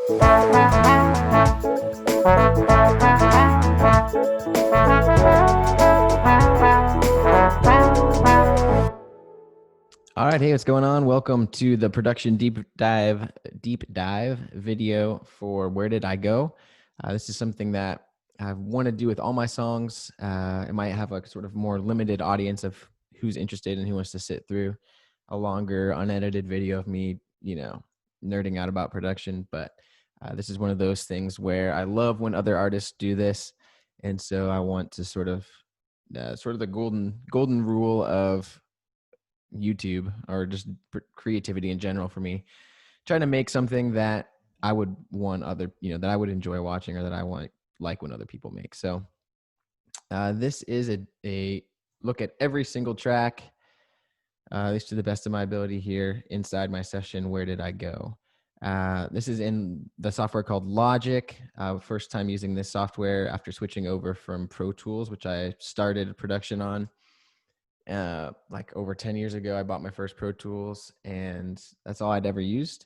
All right, hey, what's going on? Welcome to the production deep dive video for Where Did I Go? This is something that I want to do with all my songs. It might have a sort of more limited audience of who's interested and who wants to sit through a longer, unedited video of me, nerding out about production. But this is one of those things where I love when other artists do this, and so I want to sort of the golden rule of YouTube, or just creativity in general for me, trying to make something that I would want that I would enjoy watching, or that I like when other people make. So this is a look at every single track, at least to the best of my ability here inside my session. Where did I go? This is in the software called Logic. First time using this software after switching over from Pro Tools, which I started production on. Like over 10 years ago, I bought my first Pro Tools, and that's all I'd ever used.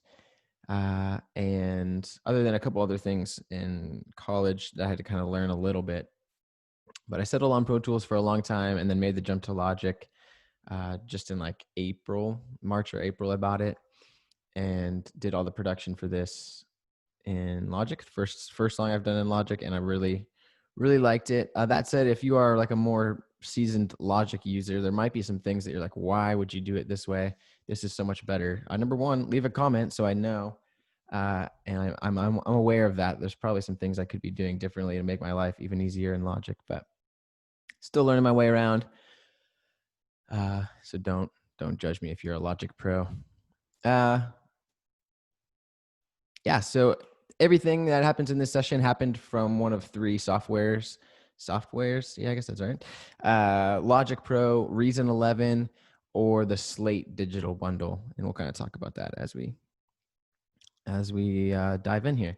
And other than a couple other things in college that I had to kind of learn a little bit, but I settled on Pro Tools for a long time, and then made the jump to Logic just in like March or April. I bought it and did all the production for this in Logic. First song I've done in Logic, and I really liked it. That said, if you are like a more seasoned Logic user, there might be some things that you're like, why would you do it this way? This is so much better. Number one, leave a comment so I know. And I'm aware of that. There's probably some things I could be doing differently to make my life even easier in Logic, but still learning my way around. So don't judge me if you're a Logic pro. Yeah, so everything that happens in this session happened from one of three softwares. Yeah, I guess that's right. Logic Pro, Reason 11, or the Slate digital bundle. And we'll kind of talk about that as we dive in here.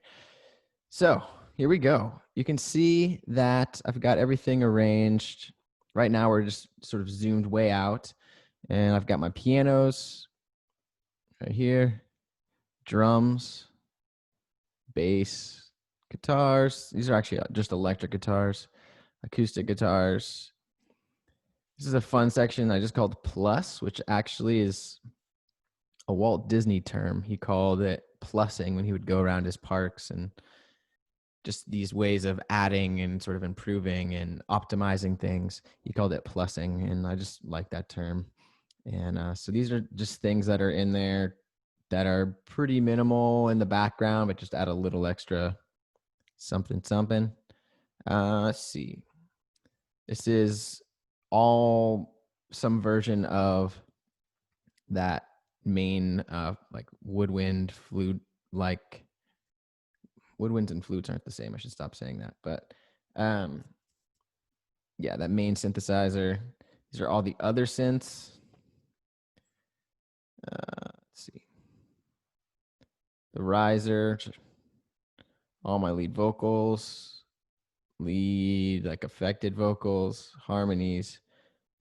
So here we go. You can see that I've got everything arranged. Right now we're just sort of zoomed way out, and I've got my pianos right here, drums, bass, guitars. These are actually just electric guitars, acoustic guitars. This is a fun section I just called Plus, which actually is a Walt Disney term. He called it plussing when he would go around his parks, and just these ways of adding and sort of improving and optimizing things. He called it plussing, and I just like that term. And so these are just things that are in there that are pretty minimal in the background, but just add a little extra something. Let's see. This is all some version of that main like woodwind flute. Like woodwinds and flutes aren't the same. I should stop saying that. But yeah, that main synthesizer. These are all the other synths. Let's see. The riser, all my lead vocals, like affected vocals, harmonies,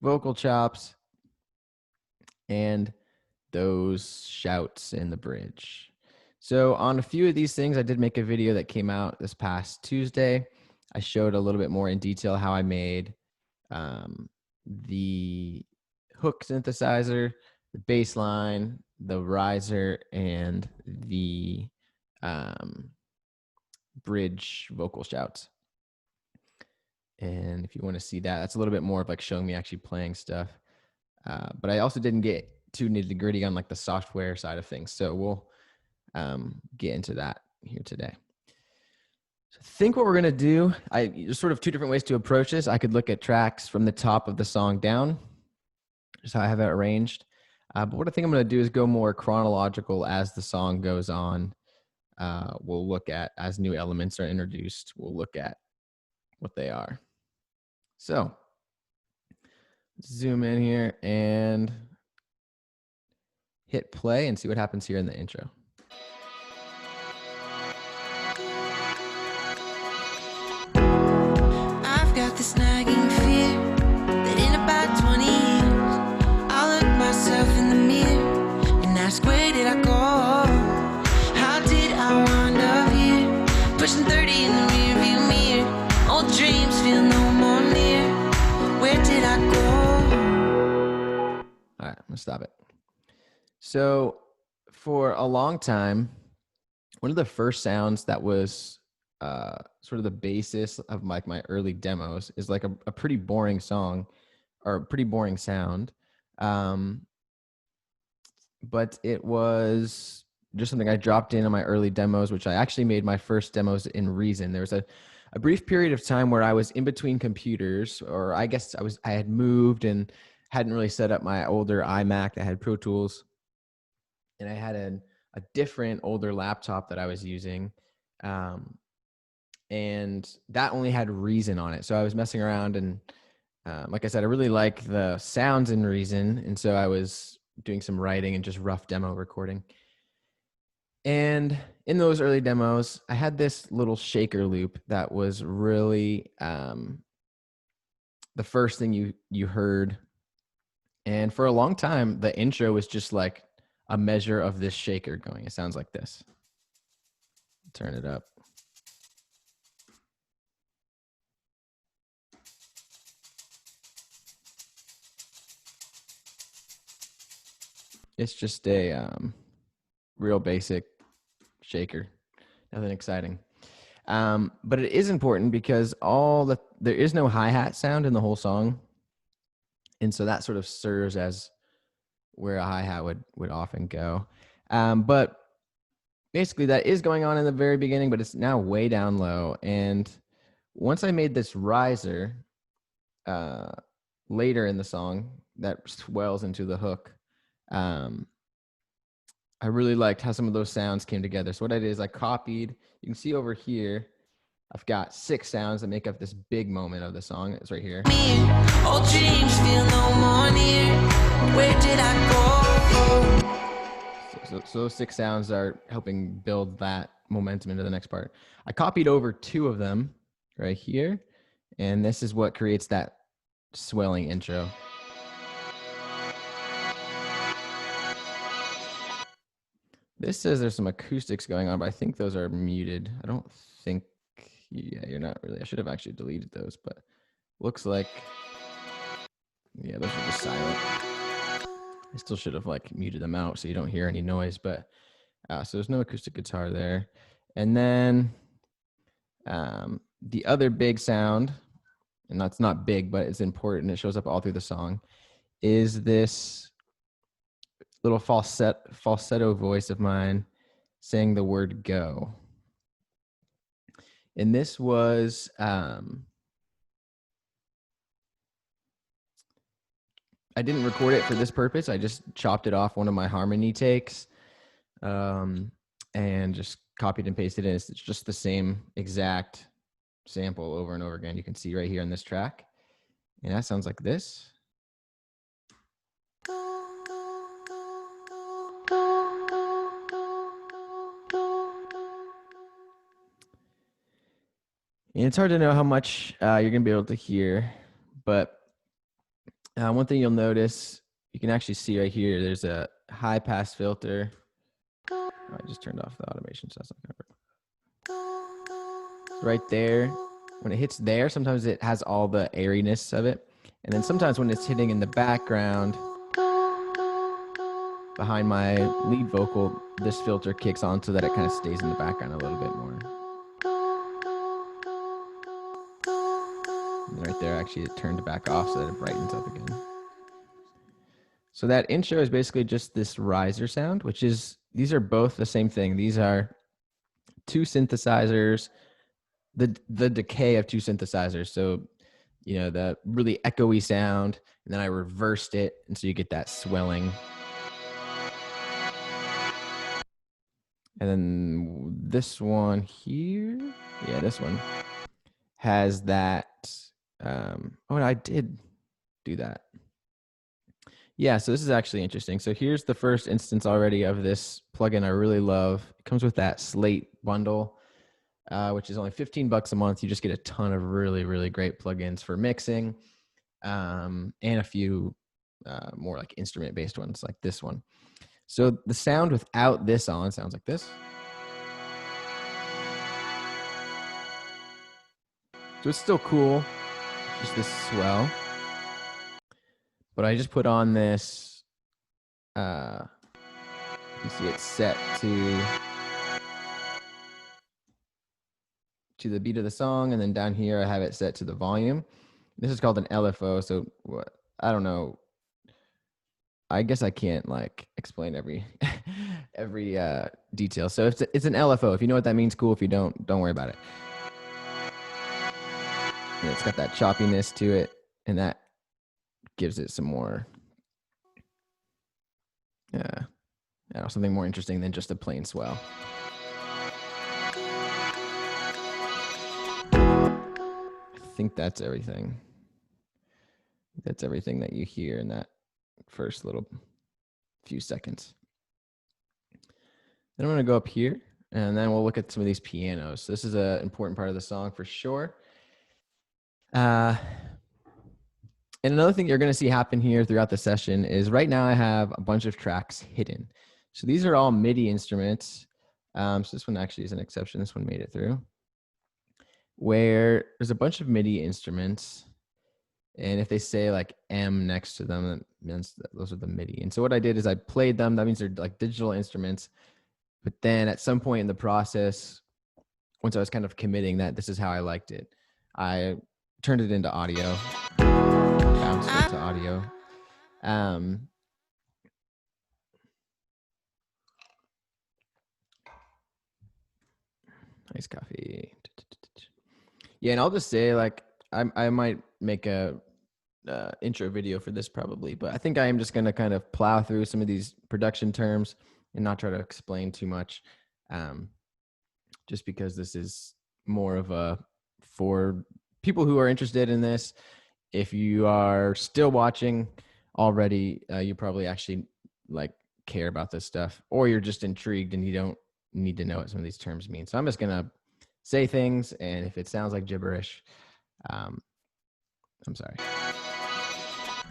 vocal chops, and those shouts in the bridge. So on a few of these things, I did make a video that came out this past Tuesday. I showed a little bit more in detail how I made the hook synthesizer, the bass line, the riser, and the bridge vocal shouts. And if you want to see that, that's a little bit more of like showing me actually playing stuff. But I also didn't get too nitty gritty on like the software side of things. So we'll get into that here today. So I think what we're going to do, there's sort of two different ways to approach this. I could look at tracks from the top of the song down, just how I have it arranged. But what I think I'm going to do is go more chronological as the song goes on. We'll look at, as new elements are introduced, we'll look at what they are. So zoom in here and hit play and see what happens here in the intro. I've got this nagging fear that in about 20 years I'll look myself in the mirror and ask, where did I go? How did I wind up here? stop it. So for a long time, one of the first sounds that was sort of the basis of like my early demos is like a pretty boring song or a pretty boring sound. But it was just something I dropped in on my early demos, which I actually made my first demos in Reason. There was a brief period of time where I was in between computers, or I guess I had moved and hadn't really set up my older iMac that had Pro Tools, and I had a different older laptop that I was using, and that only had Reason on it. So I was messing around, and like I said, I really like the sounds in Reason, and so I was doing some writing and just rough demo recording. And in those early demos, I had this little shaker loop that was really the first thing you heard. And for a long time, the intro was just like a measure of this shaker going. It sounds like this. Turn it up. It's just a real basic shaker, nothing exciting. But it is important because there is no hi-hat sound in the whole song. And so that sort of serves as where a hi-hat would often go. But basically that is going on in the very beginning, but it's now way down low. And once I made this riser later in the song that swells into the hook, I really liked how some of those sounds came together. So what I did is I copied, you can see over here, I've got 6 sounds that make up this big moment of the song. It's right here. Old dreams feel no more near. Where did I go? So those 6 sounds are helping build that momentum into the next part. I copied over 2 of them right here, and this is what creates that swelling intro. This says there's some acoustics going on, but I think those are muted. I don't think, yeah, you're not really. I should have actually deleted those, but looks like, yeah, those are just silent. I still should have like muted them out so you don't hear any noise, but so there's no acoustic guitar there. And then the other big sound, and that's not big, but it's important, it shows up all through the song, is this little falsetto voice of mine saying the word go. And this was I didn't record it for this purpose. I just chopped it off one of my harmony takes and just copied and pasted it. It's just the same exact sample over and over again. You can see right here in this track. And that sounds like this. And it's hard to know how much you're going to be able to hear, but one thing you'll notice, you can actually see right here, there's a high pass filter. Oh, I just turned off the automation, so that's not going to work. Right there, when it hits there, sometimes it has all the airiness of it. And then sometimes when it's hitting in the background, behind my lead vocal, this filter kicks on so that it kind of stays in the background a little bit more. And right there, actually, it turned back off so that it brightens up again. So that intro is basically just this riser sound, which is, these are both the same thing. These are 2 synthesizers, the decay of 2 synthesizers. So, you know, the really echoey sound, and then I reversed it, and so you get that swelling. And then this one here, yeah, this one has that. Oh, I did do that. Yeah, so this is actually interesting. So here's the first instance already of this plugin I really love. It comes with that Slate bundle, which is only $15 a month. You just get a ton of really, really great plugins for mixing, and a few more like instrument-based ones like this one. So the sound without this on sounds like this. So it's still cool, just this swell. But I just put on this You see it's set to the beat of the song, and then down here I have it set to the volume. This is called an LFO. So I don't know. I guess I can't like explain every every detail. So it's an LFO. If you know what that means, cool. If you don't worry about it. And it's got that choppiness to it, and that gives it some more something more interesting than just a plain swell. I think that's everything. That's everything that you hear in that first little few seconds. Then I'm going to go up here, and then we'll look at some of these pianos. So this is an important part of the song for sure. And another thing you're going to see happen here throughout the session is right now I have a bunch of tracks hidden. So these are all MIDI instruments. So this one actually is an exception. This one made it through. Where there's a bunch of MIDI instruments. And if they say like M next to them, that means that those are the MIDI. And so what I did is I played them. That means they're like digital instruments. But then at some point in the process, once I was kind of committing that this is how I liked it, I turned it into audio, bounced it to audio. Nice coffee. Yeah, and I'll just say like I might make a intro video for this probably, but I think I am just going to kind of plow through some of these production terms and not try to explain too much, just because this is more of a for people who are interested in this. If you are still watching already, you probably actually like care about this stuff, or you're just intrigued and you don't need to know what some of these terms mean. So I'm just going to say things, and if it sounds like gibberish, I'm sorry.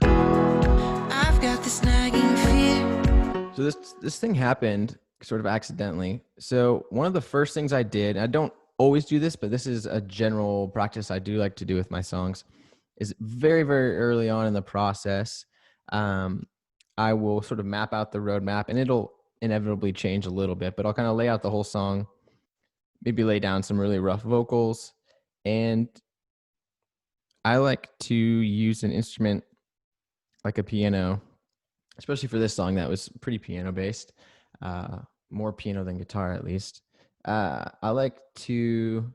I've got this nagging fear. So this thing happened sort of accidentally. So one of the first things I did, I don't always do this, but this is a general practice I do like to do with my songs, is very, very early on in the process, I will sort of map out the roadmap, and it'll inevitably change a little bit, but I'll kind of lay out the whole song, maybe lay down some really rough vocals. And I like to use an instrument like a piano, especially for this song that was pretty piano based, more piano than guitar at least. I like to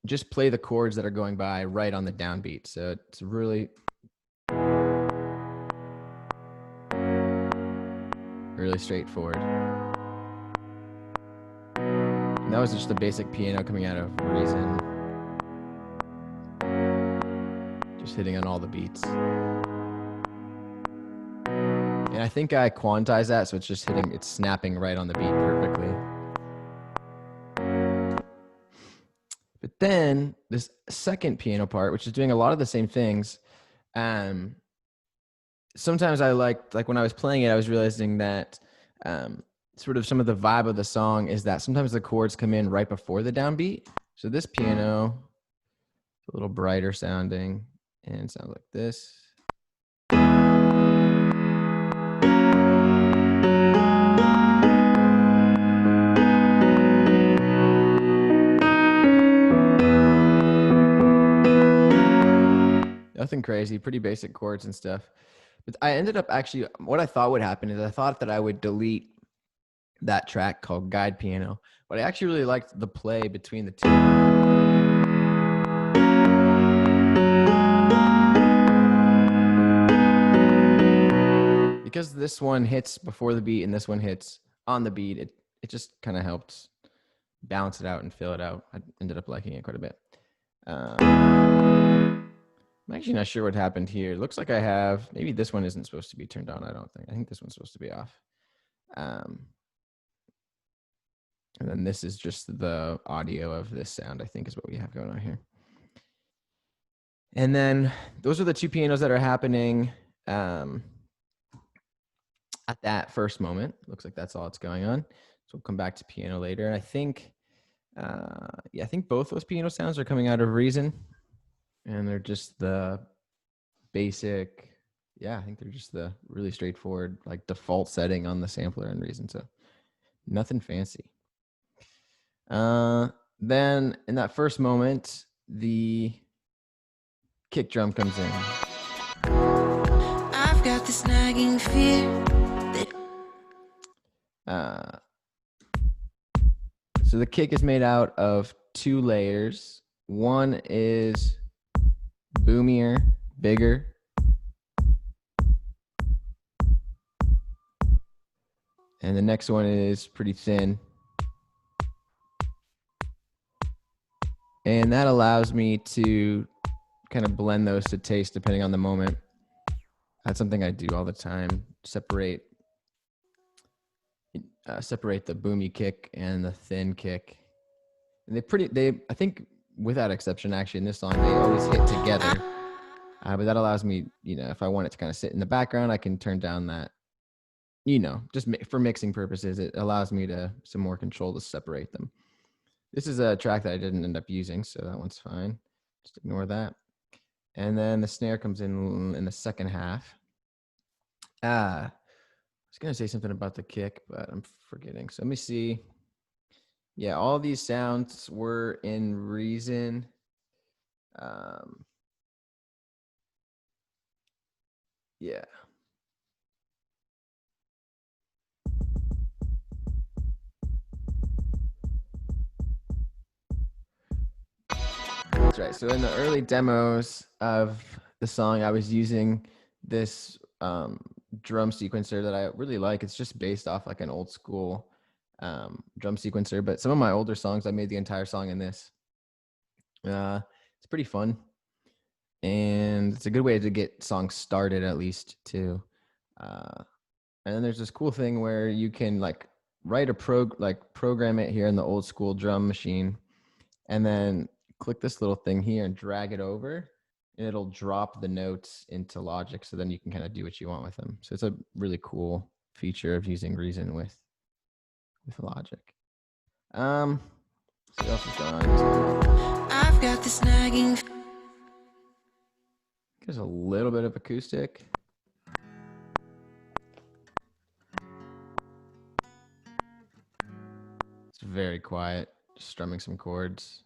just play the chords that are going by right on the downbeat. So it's really straightforward. And that was just the basic piano coming out of Reason. Just hitting on all the beats. And I think I quantized that, so it's just hitting, it's snapping right on the beat perfectly. But then this second piano part, which is doing a lot of the same things, sometimes I like when I was playing it, I was realizing that sort of some of the vibe of the song is that sometimes the chords come in right before the downbeat. So this piano, a little brighter sounding, and sounds like this. Nothing crazy, pretty basic chords and stuff. But I ended up actually, what I thought would happen is I thought that I would delete that track called Guide Piano, but I actually really liked the play between the two. Because this one hits before the beat and this one hits on the beat, it just kind of helped balance it out and fill it out. I ended up liking it quite a bit. I'm actually not sure what happened here. It looks like I have, maybe this one isn't supposed to be turned on, I don't think. I think this one's supposed to be off. And then this is just the audio of this sound, I think is what we have going on here. And then those are the two pianos that are happening at that first moment. Looks like that's all that's going on. So we'll come back to piano later. And I think, I think both those piano sounds are coming out of Reason. And they're just the basic Yeah, I think they're just the really straightforward, like default setting on the sampler and Reason. So nothing fancy. Then in that first moment, the kick drum comes in. I've got this nagging fear that So the kick is made out of 2 layers. One is boomier, bigger. And the next one is pretty thin. And that allows me to kind of blend those to taste depending on the moment. That's something I do all the time. Separate the boomy kick and the thin kick. And I think without exception, actually, in this song, they always hit together. But that allows me, if I want it to kind of sit in the background, I can turn down that, just for mixing purposes, it allows me some more control to separate them. This is a track that I didn't end up using, so that one's fine. Just ignore that. And then the snare comes in the second half. I was going to say something about the kick, but I'm forgetting. So let me see. Yeah, all these sounds were in Reason. Yeah. That's right. So in the early demos of the song, I was using this drum sequencer that I really like. It's just based off like an old school drum sequencer, but some of my older songs, I made the entire song in this. It's pretty fun, and it's a good way to get songs started, at least, too. And then there's this cool thing where you can like write program it here in the old school drum machine, and then click this little thing here and drag it over, and it'll drop the notes into Logic. So then you can kind of do what you want with them. So it's a really cool feature of using Reason with Logic. So what else is going on? I've got this nagging. There's a little bit of acoustic. It's very quiet, just strumming some chords.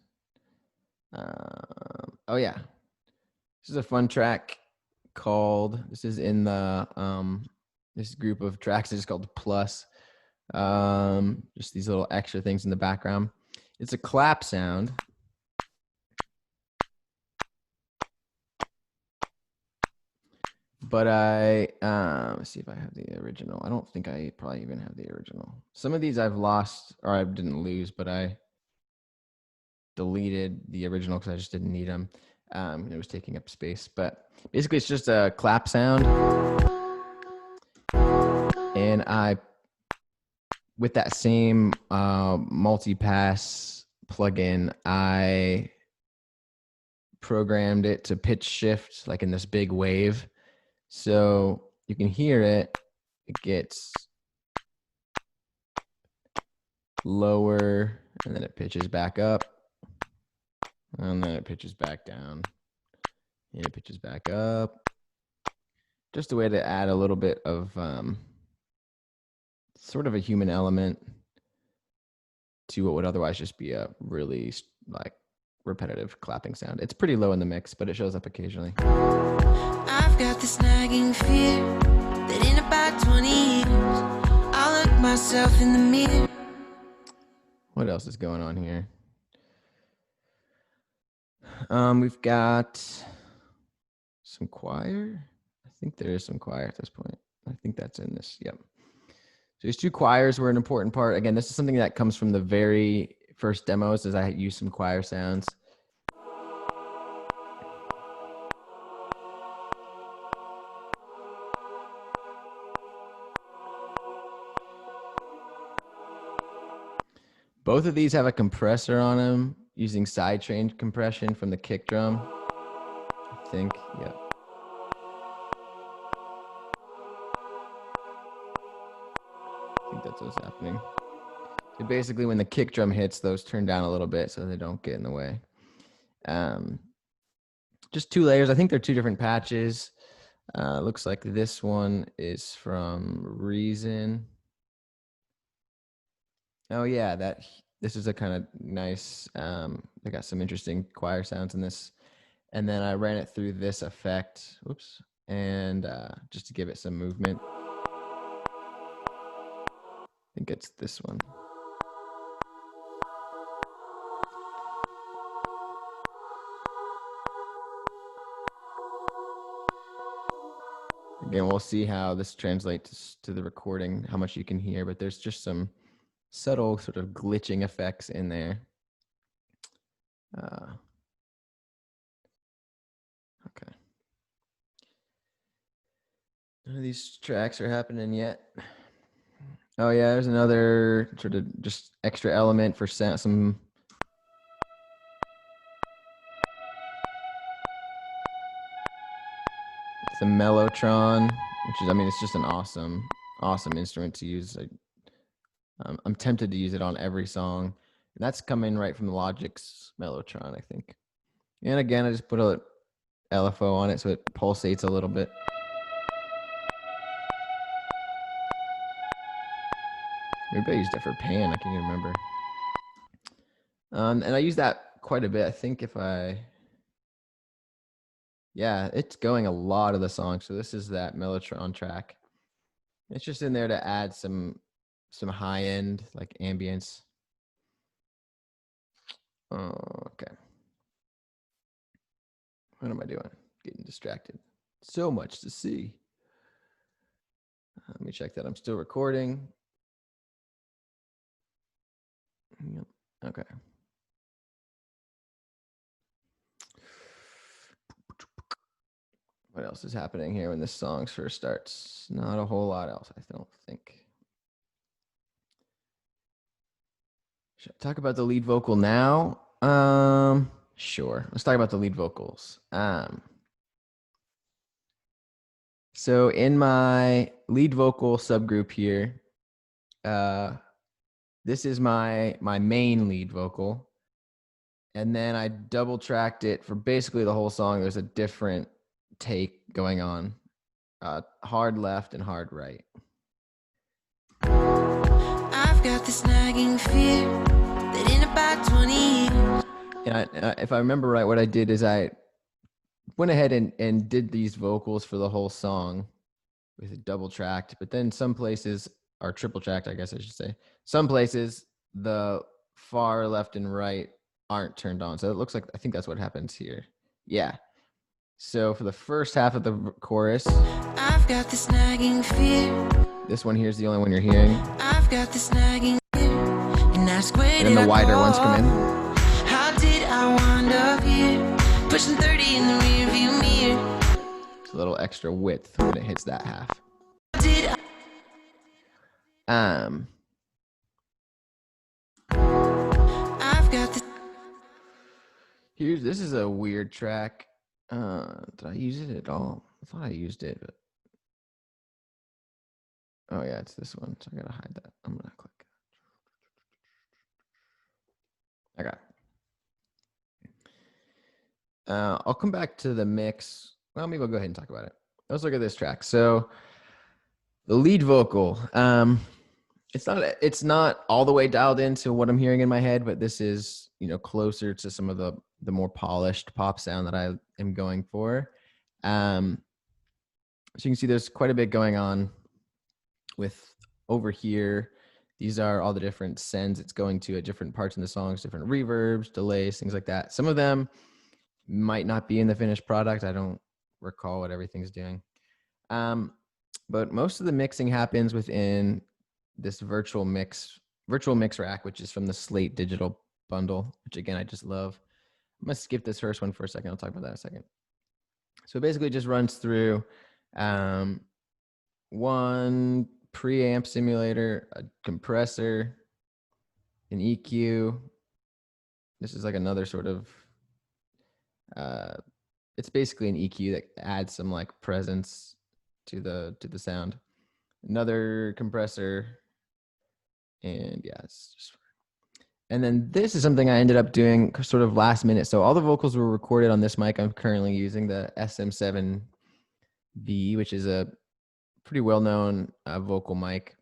Oh yeah, this is a fun track called. This is in the this group of tracks is called Plus. Just these little extra things in the background. It's a clap sound. But let's see if I have the original. I don't think I probably even have the original. Some of these I've lost, or I didn't lose, but I deleted the original because I just didn't need them. It was taking up space. But basically, it's just a clap sound. And with that same multi-pass plugin, I programmed it to pitch shift like in this big wave. So you can hear it. It gets lower, and then it pitches back up, and then it pitches back down, and it pitches back up. Just a way to add a little bit of sort of a human element to what would otherwise just be a really like repetitive clapping sound. It's pretty low in the mix, but it shows up occasionally. I've got this nagging fear that in about 20 years I'll look myself in the mirror. What else is going on here? We've got some choir. I think there is some choir at this point. I think that's in this. Yep. So these 2 choirs were an important part. Again, this is something that comes from the very first demos, as I use some choir sounds. Both of these have a compressor on them using sidechain compression from the kick drum. I think, yeah. I think that's what's happening. So basically, when the kick drum hits, those turn down a little bit so they don't get in the way. Just 2 layers. I think they're 2 different patches. Looks like this one is from Reason. Oh yeah, this is a kind of nice. I got some interesting choir sounds in this, and then I ran it through this effect. Whoops, and just to give it some movement. I think it's this one. Again, we'll see how this translates to the recording, how much you can hear, but there's just some subtle sort of glitching effects in there. Okay. None of these tracks are happening yet. Oh yeah, there's another sort of just extra element for some. It's a mellotron, which is, I mean, it's just an awesome instrument to use. I'm tempted to use it on every song, and that's coming right from the Logic's mellotron, I think. And again, I just put a LFO on it so it pulsates a little bit. Maybe I used it for pan. I can't even remember. And I use that quite a bit. I think yeah, it's going a lot of the song. So this is that mellotron track. It's just in there to add some high end like ambience. Okay. What am I doing? Getting distracted. So much to see. Let me check that I'm still recording. Yep. Okay. What else is happening here when this song first starts? Not a whole lot else, I don't think. Should I talk about the lead vocal now? Sure. Let's talk about the lead vocals. So in my lead vocal subgroup here, this is my main lead vocal. And then I double tracked it for basically the whole song. There's a different take going on. Hard left and hard right. I've got this nagging fear that in about 20 years. And if I remember right, what I did is I went ahead and did these vocals for the whole song with it double tracked, but then some places are triple tracked, I guess I should say. Some places the far left and right aren't turned on. So it looks like, I think that's what happens here. Yeah. So for the first half of the chorus, I've got this nagging fear. This one here is the only one you're hearing. I've got this nagging fear. And ask where And then the wider ones come in. How did I wind up here? Pushing 30 in the rearview mirror. It's a little extra width when it hits that half. Did I've got this. This is a weird track. Did I use it at all? I thought I used it, but oh yeah, it's this one. So I gotta hide that. I'm gonna click. Okay. I'll come back to the mix. Well, maybe we'll go ahead and talk about it. Let's look at this track. So the lead vocal, it's not all the way dialed into what I'm hearing in my head, but this is, closer to some of the more polished pop sound that I am going for. So you can see there's quite a bit going on with over here. These are all the different sends it's going to at different parts in the songs, different reverbs, delays, things like that. Some of them might not be in the finished product. I don't recall what everything's doing. But most of the mixing happens within this virtual mix rack, which is from the Slate digital bundle, which again, I just love. I'm gonna skip this first one for a second. I'll talk about that in a second. So basically it just runs through one preamp simulator, a compressor, an EQ. This is like another sort of, it's basically an EQ that adds some like presence to the sound. Another compressor, and yeah, it's just. And then this is something I ended up doing sort of last minute. So all the vocals were recorded on this mic I'm currently using, the SM7 V, which is a pretty well-known vocal mic,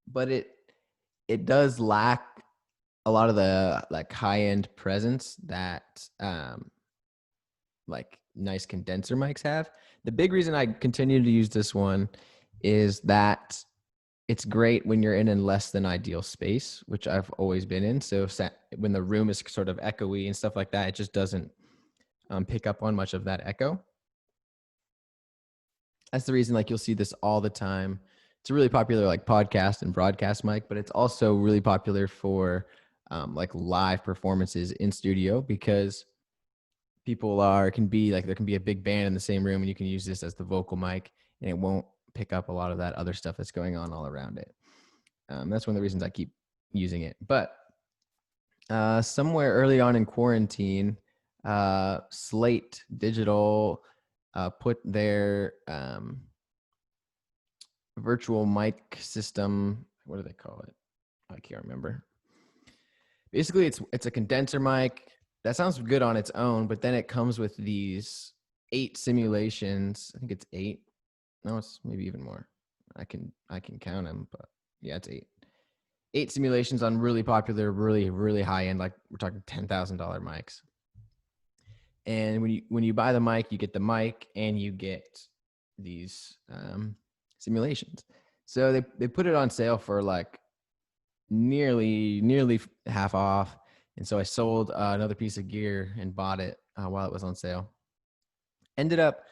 but it does lack a lot of the like high-end presence that like nice condenser mics have. The big reason I continue to use this one is that it's great when you're in a less than ideal space, which I've always been in. So when the room is sort of echoey and stuff like that, it just doesn't pick up on much of that echo. That's the reason like you'll see this all the time. It's a really popular like podcast and broadcast mic, but it's also really popular for like live performances in studio, because people can be like, there can be a big band in the same room and you can use this as the vocal mic and it won't pick up a lot of that other stuff that's going on all around it. That's one of the reasons I keep using it. But somewhere early on in quarantine, Slate Digital put their virtual mic system, what do they call it? I can't remember. Basically, it's a condenser mic that sounds good on its own, but then it comes with these 8 simulations. I think it's 8. No, it's maybe even more. I can count them, but yeah, it's 8. 8 simulations on really popular, really high end, like we're talking $10,000 mics. And when you buy the mic, you get the mic and you get these simulations. So they put it on sale for like nearly half off. And so I sold another piece of gear and bought it while it was on sale. Ended up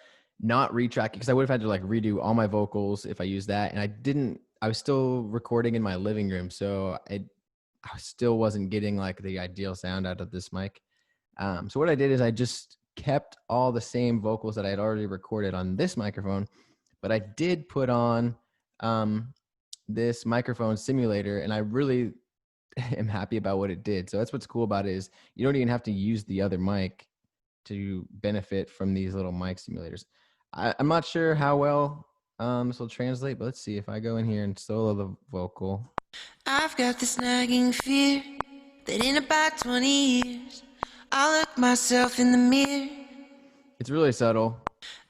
not retracking, because I would have had to like redo all my vocals if I used that. And I was still recording in my living room. So I still wasn't getting like the ideal sound out of this mic. So what I did is I just kept all the same vocals that I had already recorded on this microphone, but I did put on this microphone simulator, and I really am happy about what it did. So that's what's cool about it, is you don't even have to use the other mic to benefit from these little mic simulators. I'm not sure how well this will translate, but let's see if I go in here and solo the vocal. I've got this nagging fear that in about 20 years I'll look myself in the mirror. It's really subtle.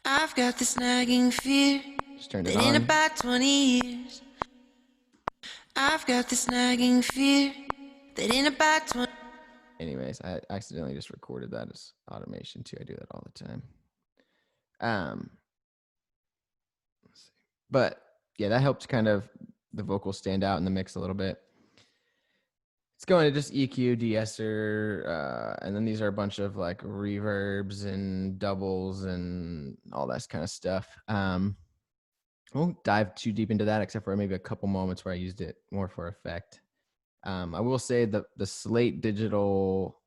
I've got this nagging fear Just turned it that in on. about 20 years I've got this nagging fear that in about 20. Anyways, I accidentally just recorded that as automation too. I do that all the time. Let's see. But yeah, that helps kind of the vocals stand out in the mix a little bit. It's going to just EQ, de-esser, and then these are a bunch of like reverbs and doubles and all that kind of stuff. I won't dive too deep into that, except for maybe a couple moments where I used it more for effect. I will say that the Slate Digital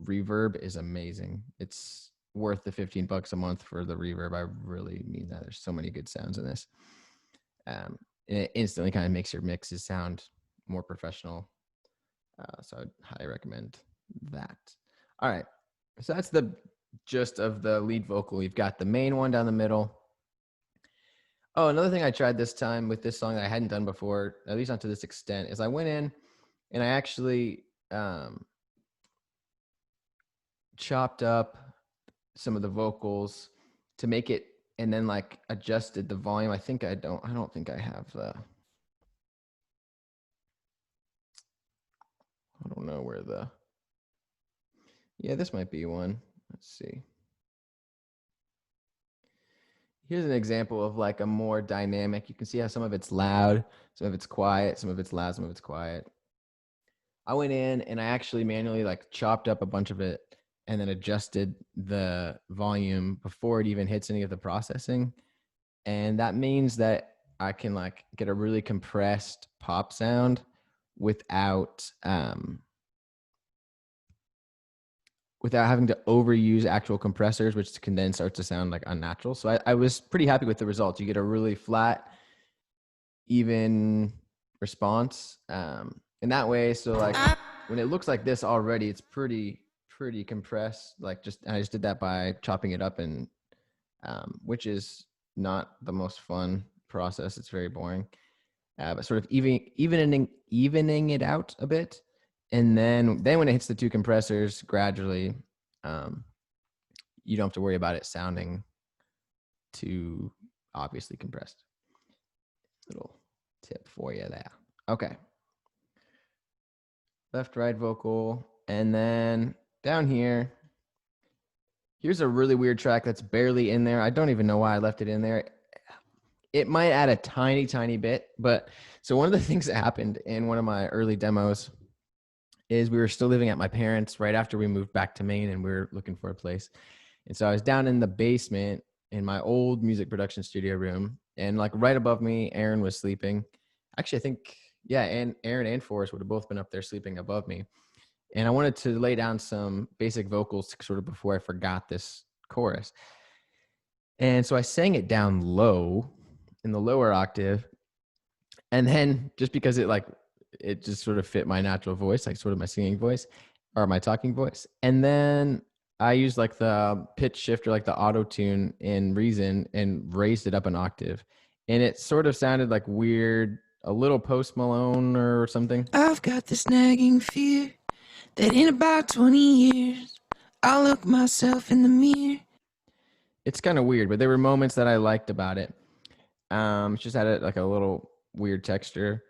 reverb is amazing. It's worth the $15 a month for the reverb. I really mean that. There's so many good sounds in this. And it instantly kind of makes your mixes sound more professional. So I'd highly recommend that. All right. So that's the gist of the lead vocal. You've got the main one down the middle. Oh, another thing I tried this time with this song that I hadn't done before, at least not to this extent, is I went in and I actually chopped up some of the vocals to make it, and then like adjusted the volume. I don't think I have I don't know where yeah, this might be one. Let's see. Here's an example of like a more dynamic. You can see how some of it's loud, some of it's quiet, some of it's loud, some of it's quiet. I went in and I actually manually like chopped up a bunch of it and then adjusted the volume before it even hits any of the processing. And that means that I can like get a really compressed pop sound without having to overuse actual compressors, which can then start to sound like unnatural. So I was pretty happy with the results. You get a really flat, even response in that way. So like when it looks like this already, it's pretty compressed. Like I just did that by chopping it up, and which is not the most fun process. It's very boring. But sort of evening it out a bit. And then when it hits the 2 compressors gradually, you don't have to worry about it sounding too obviously compressed. Little tip for you there. Okay. Left, right vocal. And then down here, here's a really weird track that's barely in there. I don't even know why I left it in there. It might add a tiny, tiny bit. But so one of the things that happened in one of my early demos is we were still living at my parents' right after we moved back to Maine, and we were looking for a place. And so I was down in the basement in my old music production studio room, and like right above me, Aaron was sleeping. Actually, I think, yeah, and Aaron and Forrest would have both been up there sleeping above me. And I wanted to lay down some basic vocals sort of before I forgot this chorus. And so I sang it down low in the lower octave. And then just because it just sort of fit my natural voice, like sort of my singing voice or my talking voice. And then I used like the pitch shifter, like the auto tune in Reason, and raised it up an octave. And it sort of sounded like weird, a little Post Malone or something. I've got this nagging fear that in about 20 years, I'll look myself in the mirror. It's kind of weird, but there were moments that I liked about it. It just had like a little weird texture.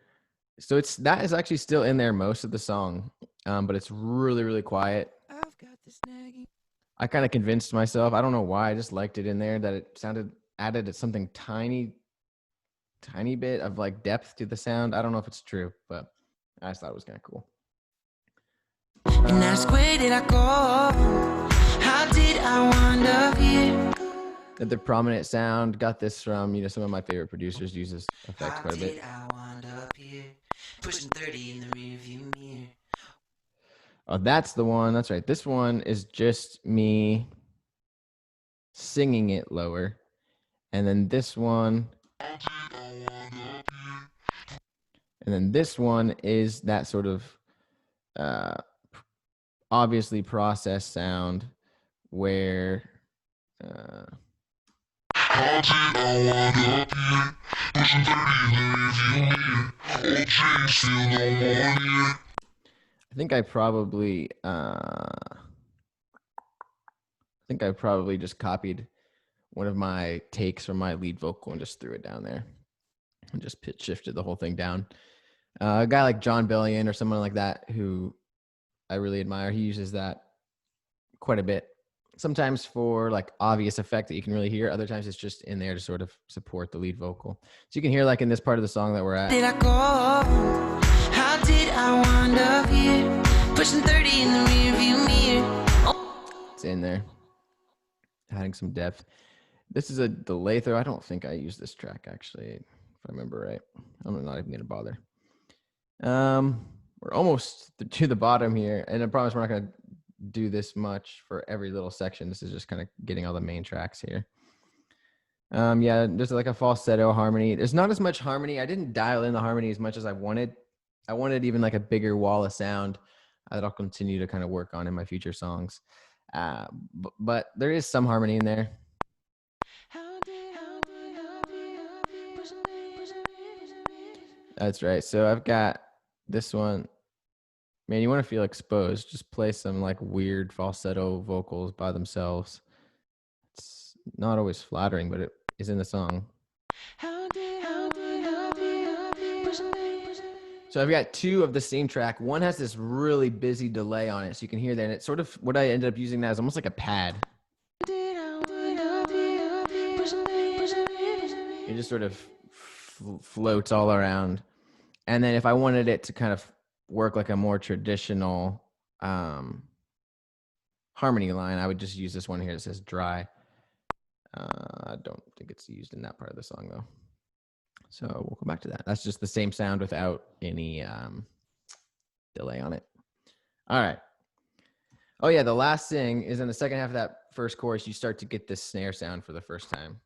So that is actually still in there most of the song, but it's really, really quiet. I've got this nagging. I kind of convinced myself, I don't know why, I just liked it in there, that it added something tiny bit of like depth to the sound. I don't know if it's true, but I just thought it was kind of cool. And ask, where did I go? How did I wind up here? The prominent sound, got this from, some of my favorite producers use this effect quite a bit. How did I wind up here? Pushing 30 in the rearview mirror. Oh, that's the one. That's right. This one is just me singing it lower. And then this one. And then this one is that sort of obviously processed sound where I think I probably just copied one of my takes from my lead vocal and just threw it down there and just pitch shifted the whole thing down. A guy like Jon Bellion or someone like that who I really admire, he uses that quite a bit. Sometimes for like obvious effect that you can really hear. Other times it's just in there to sort of support the lead vocal. So you can hear like in this part of the song that we're at. Did I go? How did I wind up here? Pushing 30 in the rearview mirror. It's in there. Adding some depth. This is a delay throw. I don't think I used this track actually, if I remember right. I'm not even gonna bother. We're almost to the bottom here, and I promise we're not gonna do this much for every little section. This is just kind of getting all the main tracks here. Yeah, there's like a falsetto harmony. There's not as much harmony. I didn't dial in the harmony as much as I wanted. I wanted even like a bigger wall of sound that I'll continue to kind of work on in my future songs. But there is some harmony in there. That's right. So I've got this one. Man, you want to feel exposed, just play some like weird falsetto vocals by themselves. It's not always flattering, but it is in the song. So I've got two of the same track. One has this really busy delay on it, so you can hear that. And it's sort of what I ended up using that is almost like a pad. It just sort of floats all around. And then if I wanted it to kind of work like a more traditional harmony line, I would just use this one here that says dry. I don't think it's used in that part of the song though. So we'll come back to that. That's just the same sound without any delay on it. All right. Oh yeah, the last thing is in the second half of that first chorus, you start to get this snare sound for the first time.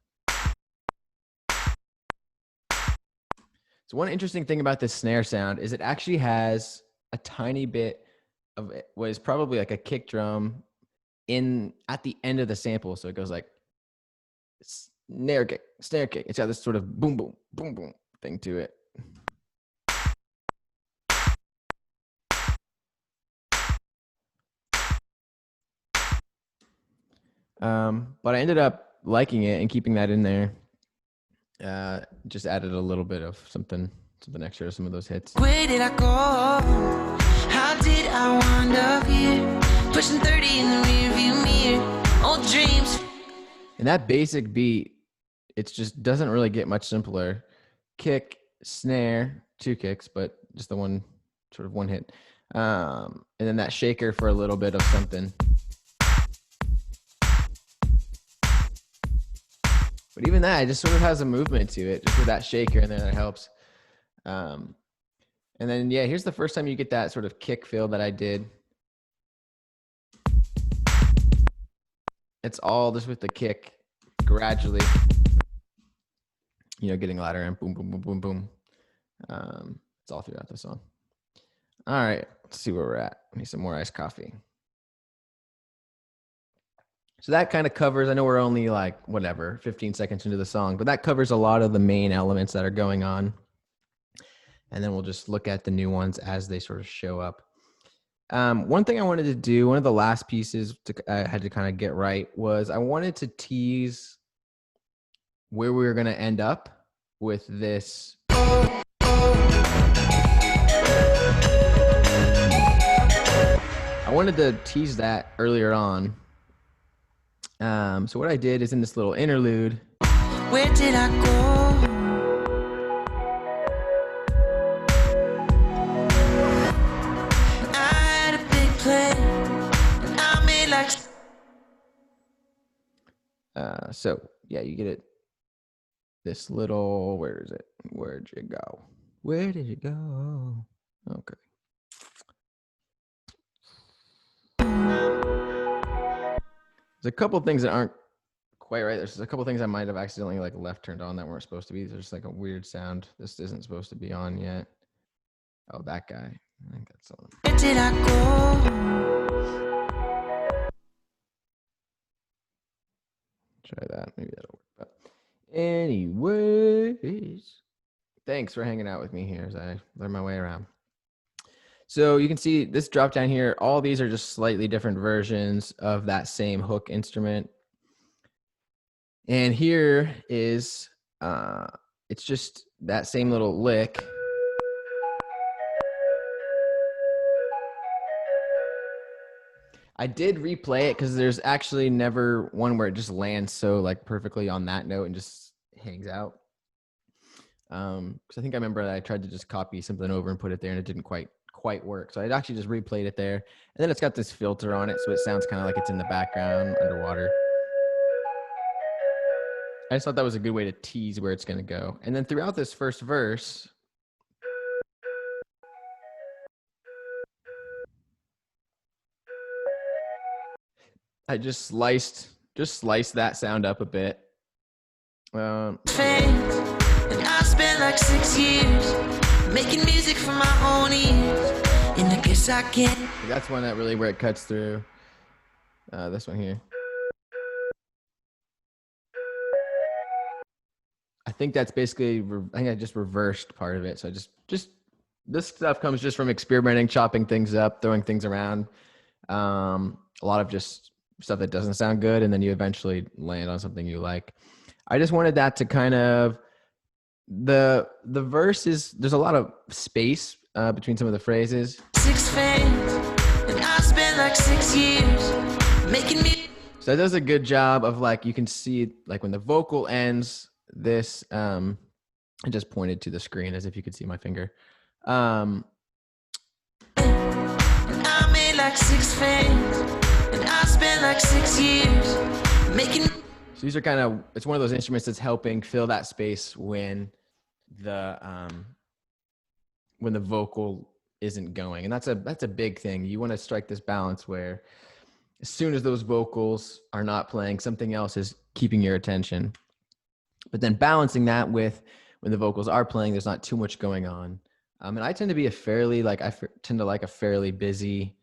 So one interesting thing about this snare sound is it actually has a tiny bit of what is probably like a kick drum at the end of the sample. So it goes like snare kick. It's got this sort of boom, boom, boom, boom thing to it. But I ended up liking it and keeping that in there. Just added a little bit of something extra to some of those hits. Where did I go? How did I wind up here? Pushing 30 in the rearview mirror. Old dreams. And that basic beat, it just doesn't really get much simpler. Kick, snare, 2 kicks, but just the one sort of one hit. And then that shaker for a little bit of something. But even that, it just sort of has a movement to it, just with that shaker in there that helps. And then, yeah, here's the first time you get that sort of kick feel that I did. It's all just with the kick gradually, getting louder and boom, boom, boom, boom, boom. It's all throughout the song. All right, let's see where we're at. I need some more iced coffee. So that kind of covers, I know we're only 15 seconds into the song, but that covers a lot of the main elements that are going on. And then we'll just look at the new ones as they sort of show up. One thing I wanted to do, one of the last pieces I had to kind of get right was I wanted to tease where we were going to end up with this. I wanted to tease that earlier on. So what I did is in this little interlude. Where did I go? I had a big plan, and I made like. So yeah, you get it. This little, where is it? Where'd you go? Where did you go? Okay. There's a couple things that aren't quite right. There's a couple things I might have accidentally left turned on that weren't supposed to be. There's a weird sound. This isn't supposed to be on yet. Oh, that guy. I think that's on. Where did I go? Try that. Maybe that'll work. But anyways, thanks for hanging out with me here as I learn my way around. So you can see this drop down here. All these are just slightly different versions of that same hook instrument. And here is, it's just that same little lick. I did replay it because there's actually never one where it just lands so perfectly on that note and just hangs out. Because I think I remember that I tried to just copy something over and put it there and it didn't quite work. So I actually just replayed it there. And then it's got this filter on it, so it sounds kind of like it's in the background underwater. I just thought that was a good way to tease where it's going to go. And then throughout this first verse, I just sliced that sound up a bit. And I spent 6 years making music for my own ears. And I guess I can't. That's one that really where it cuts through. This one here. I think that's basically, I think I just reversed part of it. So just this stuff comes just from experimenting, chopping things up, throwing things around. A lot of just stuff that doesn't sound good. And then you eventually land on something you like. I just wanted that to kind of, the verse is, there's a lot of space between some of the phrases. 6 fans, and I spent 6 years making me. So that does a good job of you can see when the vocal ends, this I just pointed to the screen as if you could see my finger. And I made 6 fans, and I spent 6 years making. So these are kind of, it's one of those instruments that's helping fill that space when the vocal isn't going. And that's a big thing. You want to strike this balance where as soon as those vocals are not playing, something else is keeping your attention. But then balancing that with when the vocals are playing, there's not too much going on. And I tend to be a fairly busy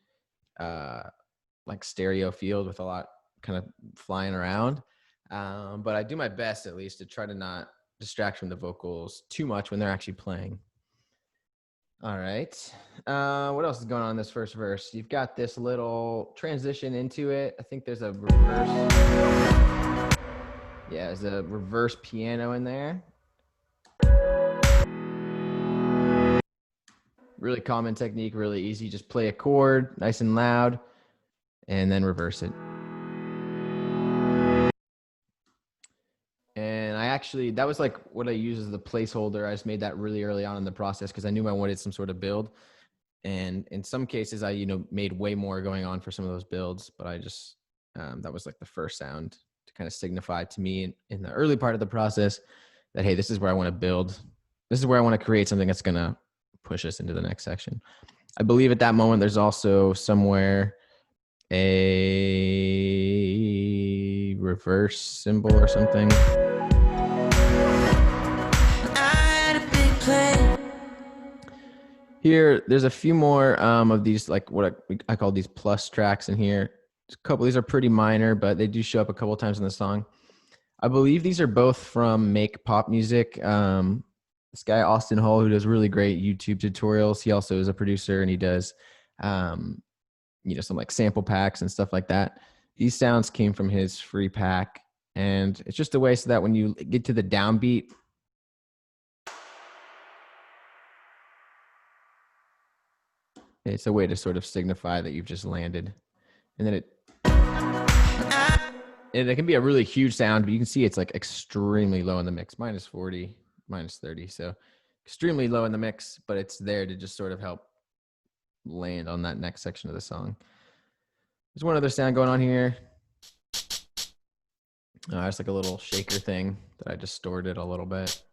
stereo field with a lot kind of flying around. But I do my best at least to try to not distract from the vocals too much when they're actually playing. All right. What else is going on in this first verse? You've got this little transition into it. I think there's a reverse. Yeah, there's a reverse piano in there. Really common technique, really easy. Just play a chord nice and loud and then reverse it. And I actually, that was like what I used as the placeholder. I just made that really early on in the process because I knew I wanted some sort of build. And in some cases, I, made way more going on for some of those builds, but I just, that was like the first sound to kind of signify to me in the early part of the process that, hey, this is where I want to build. This is where I want to create something that's going to push us into the next section. I believe at that moment, there's also somewhere a reverse symbol or something. Here, there's a few more of these, like what I call these plus tracks in here. A couple, these are pretty minor, but they do show up a couple times in the song. I believe these are both from Make Pop Music. This guy, Austin Hall, who does really great YouTube tutorials. He also is a producer and he does, some like sample packs and stuff like that. These sounds came from his free pack. And it's just a way so that when you get to the downbeat, it's a way to sort of signify that you've just landed. And then it can be a really huge sound, but you can see it's like extremely low in the mix, minus 40, minus 30. So extremely low in the mix, but it's there to just sort of help land on that next section of the song. There's one other sound going on here. It's like a little shaker thing that I distorted a little bit.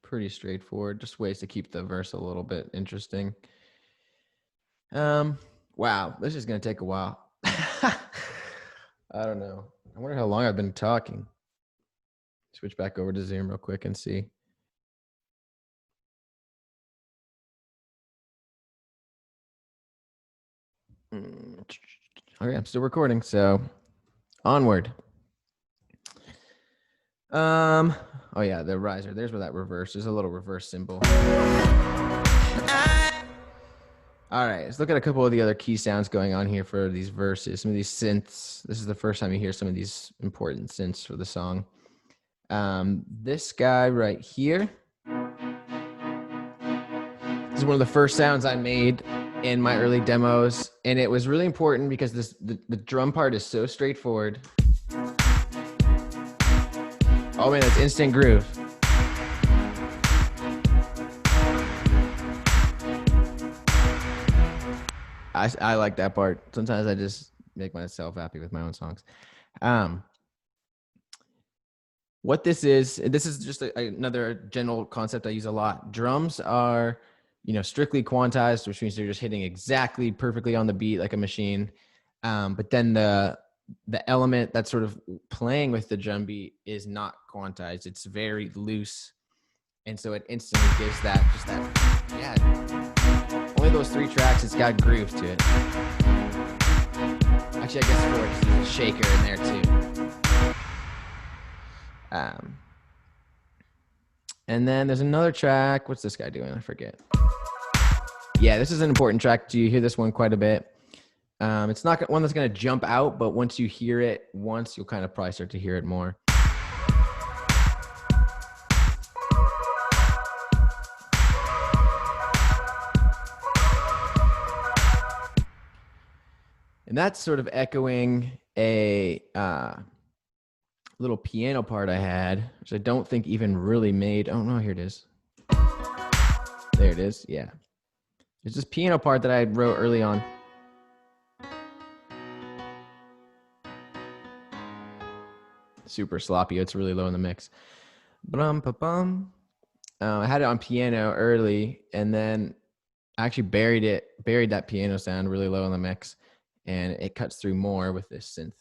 Pretty straightforward. Just ways to keep the verse a little bit interesting. Wow, this is gonna take a while. I don't know. I wonder how long I've been talking. Switch back over to Zoom real quick and see. Okay, I'm still recording, so onward. Oh yeah, the riser. There's where that reverse. There's a little reverse symbol. All right, let's look at a couple of the other key sounds going on here for these verses. Some of these synths. This is the first time you hear some of these important synths for the song. This guy right here. This is one of the first sounds I made in my early demos, and it was really important because the drum part is so straightforward. Oh man, that's instant groove. I like that part. Sometimes I just make myself happy with my own songs. What this is just another general concept I use a lot. Drums are, strictly quantized, which means they're just hitting exactly perfectly on the beat like a machine. But then the element that's sort of playing with the drum beat is not quantized. It's very loose. And so it instantly gives that, only those 3 tracks, it's got groove to it. Actually, I guess 4, because there's a shaker in there too. And then there's another track. What's this guy doing? I forget. Yeah, this is an important track. Do you hear this one quite a bit? It's not one that's going to jump out, but once you hear it once, you'll kind of probably start to hear it more. And that's sort of echoing a little piano part I had, which I don't think even really made. Oh, no, here it is. There it is. Yeah. There's this piano part that I wrote early on. Super sloppy. It's really low in the mix. I had it on piano early, and then I actually buried that piano sound really low in the mix, and it cuts through more with this synth.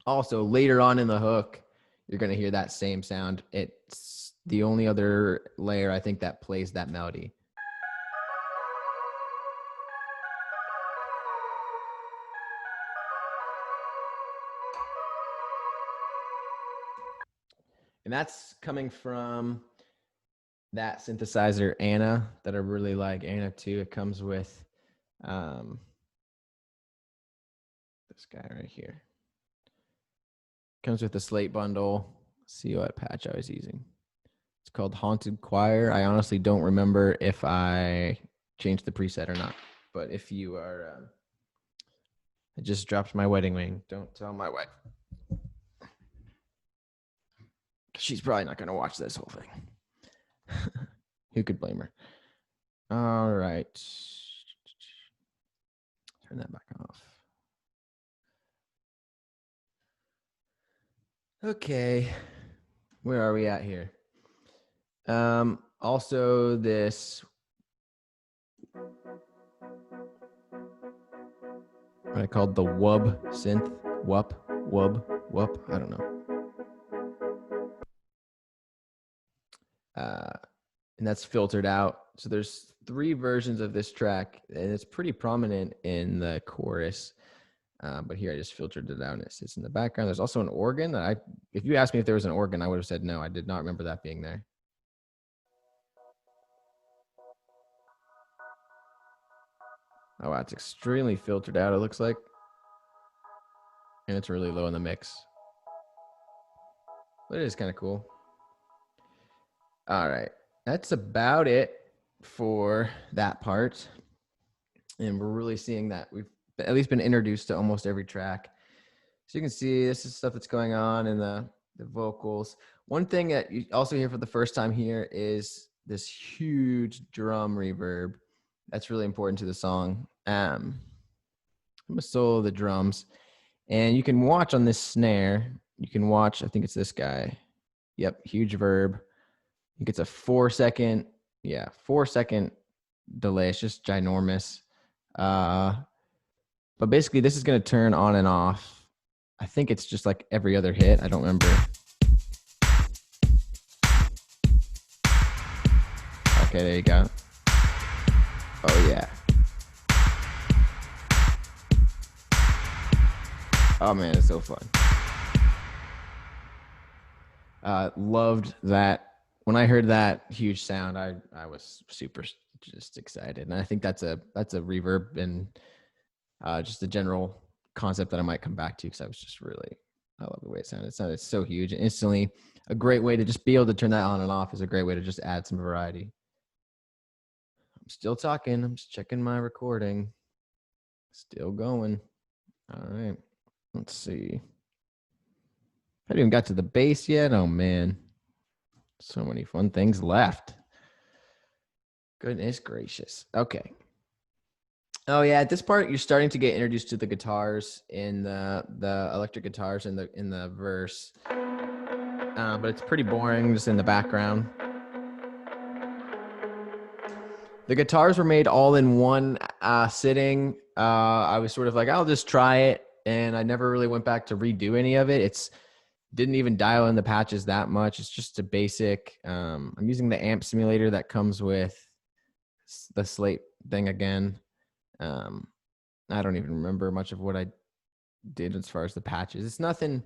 Also, later on in the hook, you're going to hear that same sound. It's the only other layer, I think, that plays that melody. And that's coming from that synthesizer Anna that I really like. Anna 2. It comes with this guy right here. Comes with the Slate bundle. See what patch I was using. It's called Haunted Choir. I honestly don't remember if I changed the preset or not. But if you are, I just dropped my wedding ring. Don't tell my wife. She's probably not going to watch this whole thing. Who could blame her? All right. Turn that back off. Okay. Where are we at here? Also this, what I called the wub synth. Wub. I don't know. And that's filtered out. So there's 3 versions of this track, and it's pretty prominent in the chorus. But here I just filtered it out, and it sits in the background. There's also an organ. If you asked me if there was an organ, I would have said no. I did not remember that being there. Oh, wow, it's extremely filtered out, it looks like. And it's really low in the mix. But it is kind of cool. All right. That's about it for that part. And we're really seeing that we've at least been introduced to almost every track. So you can see this is stuff that's going on in the vocals. One thing that you also hear for the first time here is this huge drum reverb. That's really important to the song. I'm gonna solo the drums, and you can watch on this snare. You can watch, I think it's this guy. Yep, huge verb. I think it's a 4-second, 4-second delay. It's just ginormous. But basically, this is going to turn on and off. I think it's just like every other hit. I don't remember. Okay, there you go. Oh, yeah. Oh, man, it's so fun. Loved that. When I heard that huge sound, I was super just excited. And I think that's a reverb and just a general concept that I might come back to, because I love the way it sounded. It sounded so huge. And instantly, a great way to just be able to turn that on and off is a great way to just add some variety. I'm still talking. I'm just checking my recording. Still going. All right. Let's see. I haven't even got to the bass yet. Oh, man. So many fun things left. Goodness gracious. Okay. Oh yeah, at this part you're starting to get introduced to the guitars in the electric guitars in the verse, but it's pretty boring just in the background. The guitars were made all in one sitting. I was sort of like, I'll just try it, and I never really went back to redo any of it. Didn't even dial in the patches that much. It's just a basic. I'm using the amp simulator that comes with the Slate thing again. I don't even remember much of what I did as far as the patches. It's nothing,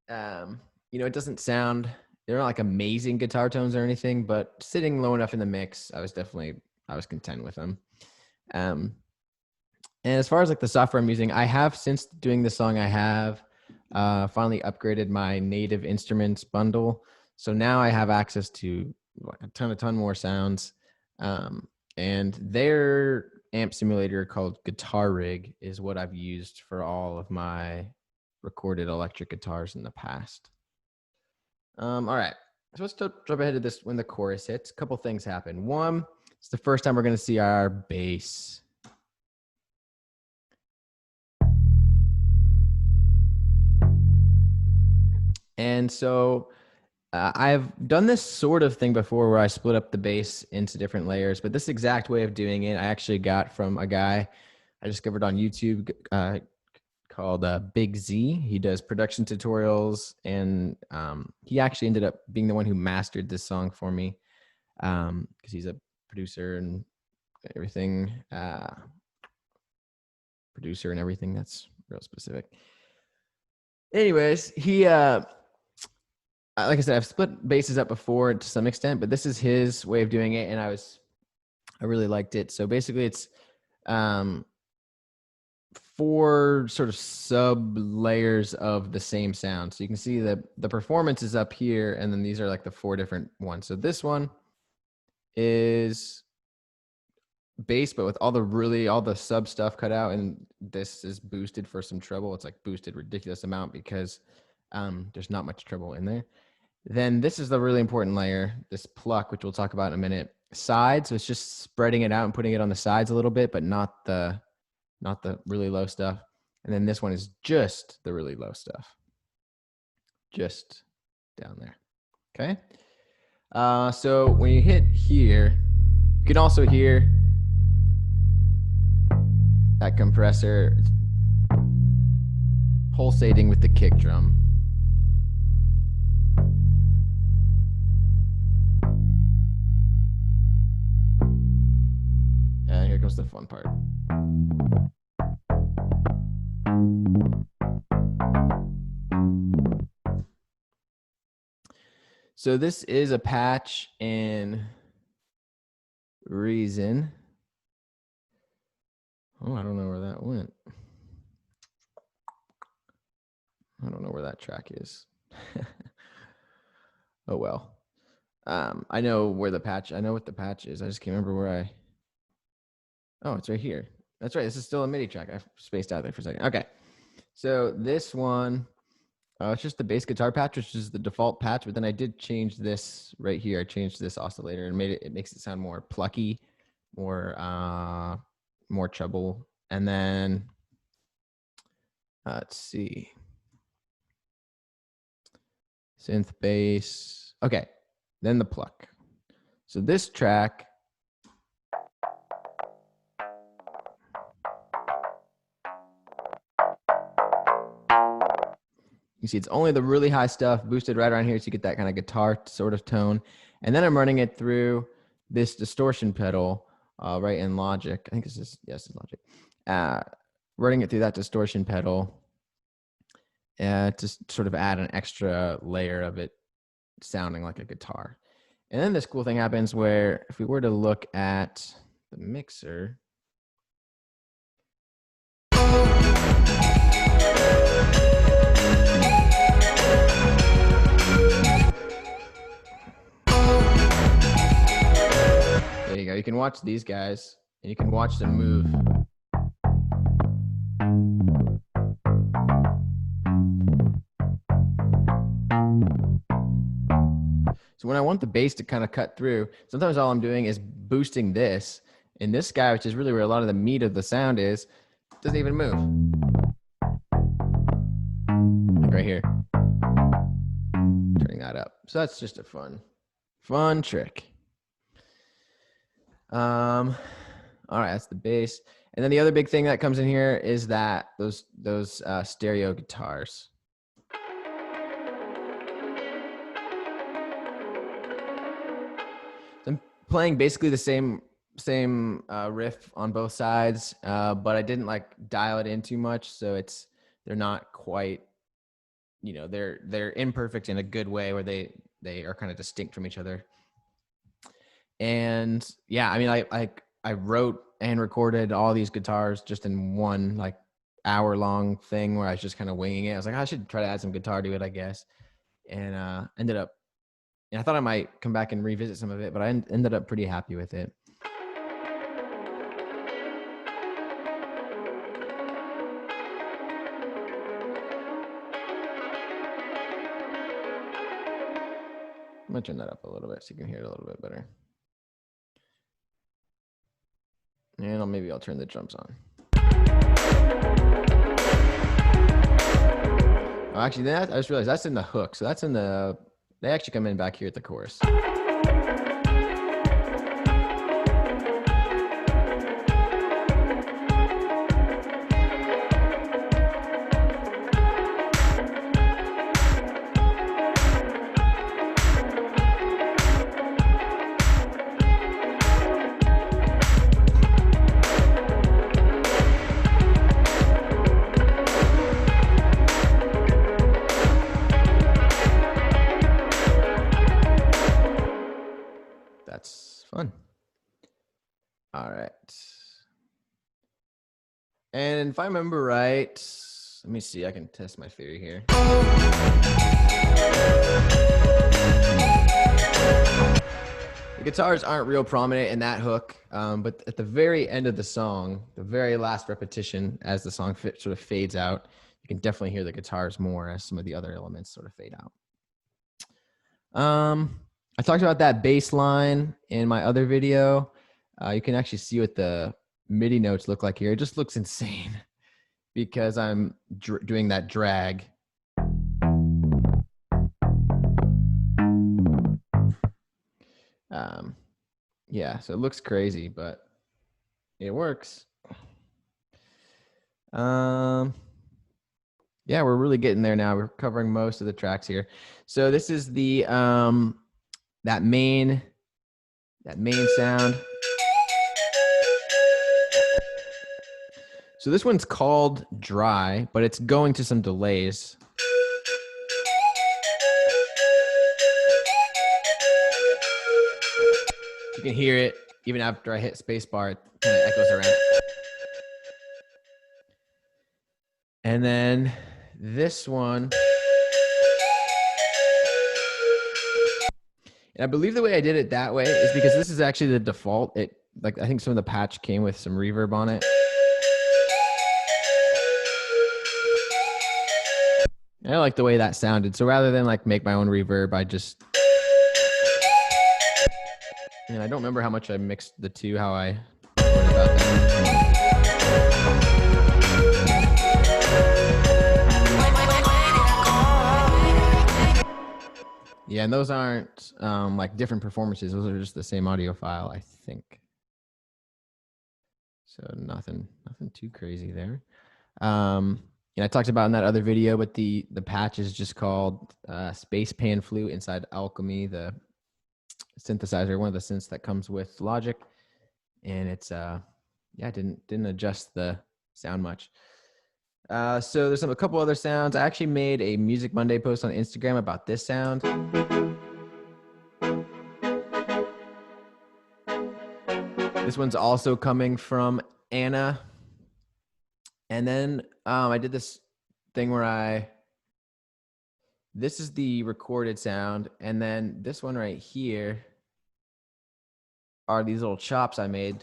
it doesn't sound, they're not like amazing guitar tones or anything, but sitting low enough in the mix, I was content with them. And as far as like the software I'm using, I have, since doing this song, I have finally upgraded my Native Instruments bundle. So now I have access to like a ton more sounds. And their amp simulator called Guitar Rig is what I've used for all of my recorded electric guitars in the past. All right, so let's jump ahead to this when the chorus hits. A couple things happen. One, it's the first time we're going to see our bass. And so I've done this sort of thing before where I split up the bass into different layers, but this exact way of doing it, I actually got from a guy I discovered on YouTube called Big Z. He does production tutorials, and he actually ended up being the one who mastered this song for me, because he's a producer and everything, that's real specific. Anyways, he like I said, I've split basses up before to some extent, but this is his way of doing it, and I really liked it. So basically, it's 4 sort of sub layers of the same sound. So you can see that the performance is up here, and then these are like the 4 different ones. So this one is bass, but with all the sub stuff cut out, and this is boosted for some treble. It's like boosted ridiculous amount because there's not much treble in there. Then this is the really important layer, this pluck, which we'll talk about in a minute. Side, so it's just spreading it out and putting it on the sides a little bit, but not the really low stuff. And then this one is just the really low stuff, just down there. Okay. So when you hit here, you can also hear that compressor pulsating with the kick drum. And here comes the fun part. So this is a patch in Reason. Oh, I don't know where that went. I don't know where that track is. Oh, well. I know where the patch, I know what the patch is. I just can't remember where oh, it's right here. That's right. This is still a MIDI track. I spaced out there for a second. Okay. So this one, it's just the bass guitar patch, which is the default patch, but then I did change this right here. I changed this oscillator and it makes it sound more plucky, more treble. And then, let's see. Synth bass. Okay. Then the pluck. So this track, you see it's only the really high stuff boosted right around here, so you get that kind of guitar sort of tone. And then I'm running it through this distortion pedal right in Logic. I think this is, yes, it's Logic. Running it through that distortion pedal to sort of add an extra layer of it sounding like a guitar. And then this cool thing happens where if we were to look at the mixer, there you go. You can watch these guys and you can watch them move. So when I want the bass to kind of cut through, sometimes all I'm doing is boosting this. And this guy, which is really where a lot of the meat of the sound is, doesn't even move. Like right here. Turning that up. So that's just a fun trick. All right, that's the bass. And then the other big thing that comes in here is that those stereo guitars. I'm playing basically the same riff on both sides, but I didn't like dial it in too much, so they're not quite, they're imperfect in a good way where they are kind of distinct from each other. And yeah, I mean, I wrote and recorded all these guitars just in one like hour-long thing where I was just kind of winging it. I was like, I should try to add some guitar to it, I guess, and ended up. And I thought I might come back and revisit some of it, but I ended up pretty happy with it. I'm going to turn that up a little bit so you can hear it a little bit better. And maybe I'll turn the drums on. Oh, actually, I just realized that's in the hook. So that's in the... They actually come in back here at the chorus. All right. And if I remember right, let me see, I can test my theory here. The guitars aren't real prominent in that hook, but at the very end of the song, the very last repetition, as the song sort of fades out, you can definitely hear the guitars more as some of the other elements sort of fade out. I talked about that bass line in my other video. You can actually see what the MIDI notes look like here. It just looks insane because I'm doing that drag. Yeah, so it looks crazy, but it works. Yeah, we're really getting there now. We're covering most of the tracks here. So this is the that main sound. So this one's called dry, but it's going to some delays. You can hear it even after I hit spacebar, it kind of echoes around. And then this one, and I believe the way I did it that way is because this is actually the default. It, like, I think some of the patch came with some reverb on it. And I like the way that sounded. So rather than like make my own reverb, I just, and I don't remember how much I mixed the two, how I went about that. Yeah, and those aren't like different performances. Those are just the same audio file, I think. So nothing too crazy there. And I talked about in that other video, but the patch is just called Space Pan Flute inside Alchemy, the synthesizer, one of the synths that comes with Logic. And it's yeah, didn't adjust the sound much. So there's a couple other sounds. I actually made a Music Monday post on Instagram about this sound. This one's also coming from Anna. And then I did this thing where this is the recorded sound. And then this one right here are these little chops I made.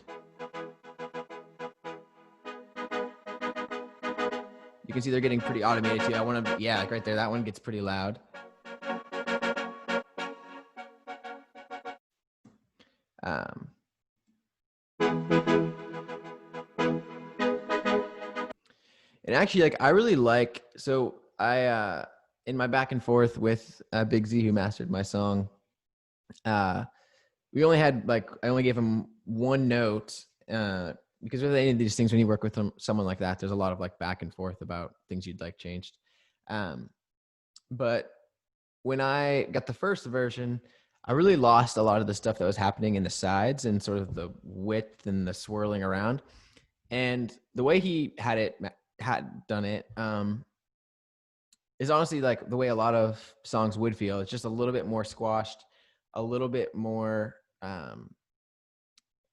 You can see they're getting pretty automated too. I want to, yeah, like right there, that one gets pretty loud. And actually, like, I really like, so I, in my back and forth with Big Z, who mastered my song, we only had, like, I only gave him one note, because with any of these things, when you work with someone like that, there's a lot of like back and forth about things you'd like changed. But when I got the first version, I really lost a lot of the stuff that was happening in the sides and sort of the width and the swirling around. And the way he had done it is honestly like the way a lot of songs would feel. It's just a little bit more squashed, a little bit more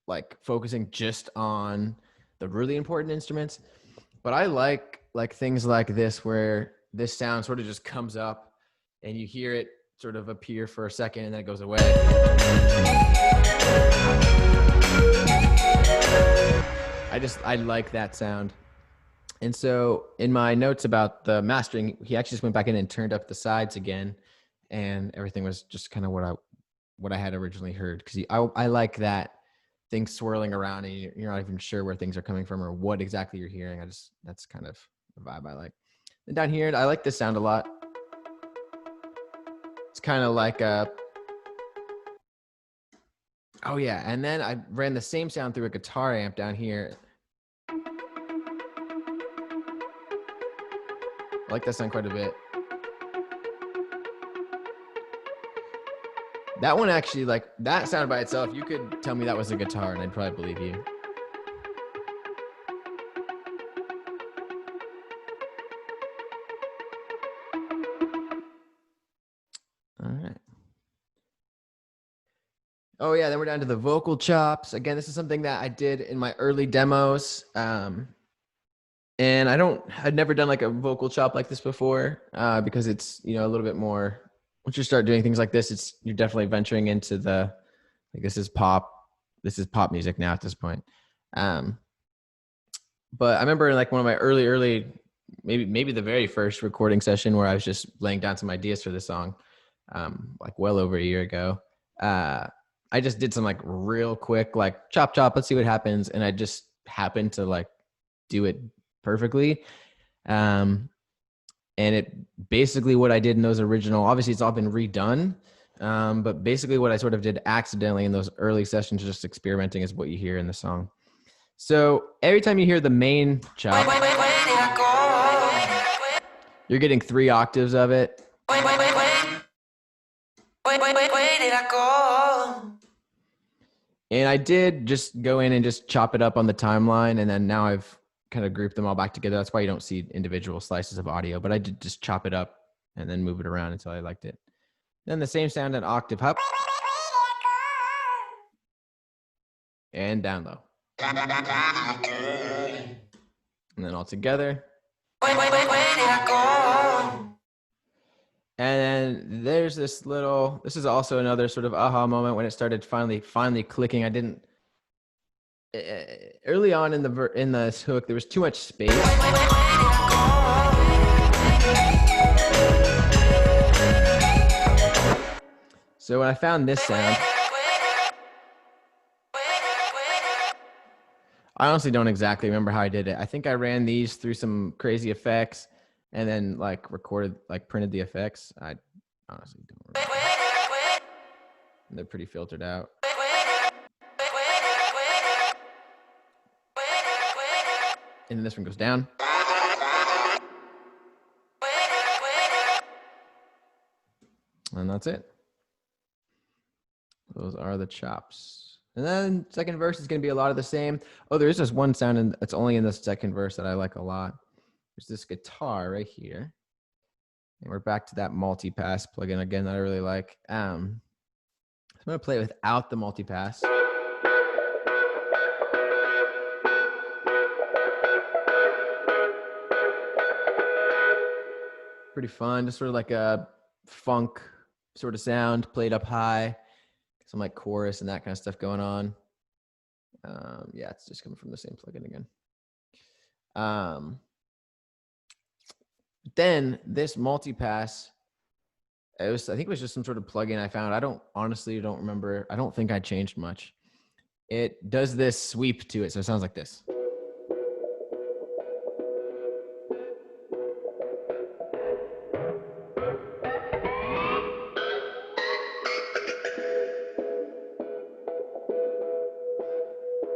like focusing just on the really important instruments. But I like things like this, where this sound sort of just comes up and you hear it sort of appear for a second and then it goes away. I like that sound. And so in my notes about the mastering, he actually just went back in and turned up the sides again, and everything was just kind of what I had originally heard. Because I like that, things swirling around and you're not even sure where things are coming from or what exactly you're hearing. That's kind of the vibe I like. And down here, I like this sound a lot. It's kind of like oh yeah, and then I ran the same sound through a guitar amp down here. I like that sound quite a bit. That one actually, like, that sound by itself, you could tell me that was a guitar and I'd probably believe you. All right. Oh yeah, then we're down to the vocal chops. Again, this is something that I did in my early demos. And I'd never done like a vocal chop like this before, because it's, a little bit more, once you start doing things like this, you're definitely venturing into this is pop music now at this point. But I remember like one of my early, maybe the very first recording session where I was just laying down some ideas for the song, like well over a year ago. I just did some like real quick, like chop, let's see what happens. And I just happened to like do it perfectly. And it basically what I did in those original, obviously it's all been redone. But basically what I sort of did accidentally in those early sessions, just experimenting, is what you hear in the song. So every time you hear the main chop, you're getting 3 octaves of it. Where did I go? And I did just go in and just chop it up on the timeline. And then now I've kind of grouped them all back together. That's why you don't see individual slices of audio, but I did just chop it up and then move it around until I liked it. Then the same sound in octave up and down low. And then all together. Where did I go? And then there's this is also another sort of aha moment when it started finally clicking. I didn't, early on in this hook, there was too much space. So when I found this sound, I honestly don't exactly remember how I did it. I think I ran these through some crazy effects and then like printed the effects. I honestly don't remember. They're pretty filtered out. And then this one goes down. And that's it. Those are the chops. And then second verse is going to be a lot of the same. Oh, there is just one sound that's only in the second verse that I like a lot. There's this guitar right here. And we're back to that multi-pass plugin again that I really like. I'm going to play it without the multi-pass. Pretty fun, just sort of like a funk sort of sound played up high. Some like chorus and that kind of stuff going on. Yeah, it's just coming from the same plugin again. Then this multi-pass, I think it was just some sort of plugin I found. I honestly don't remember. I don't think I changed much. It does this sweep to it, so it sounds like this.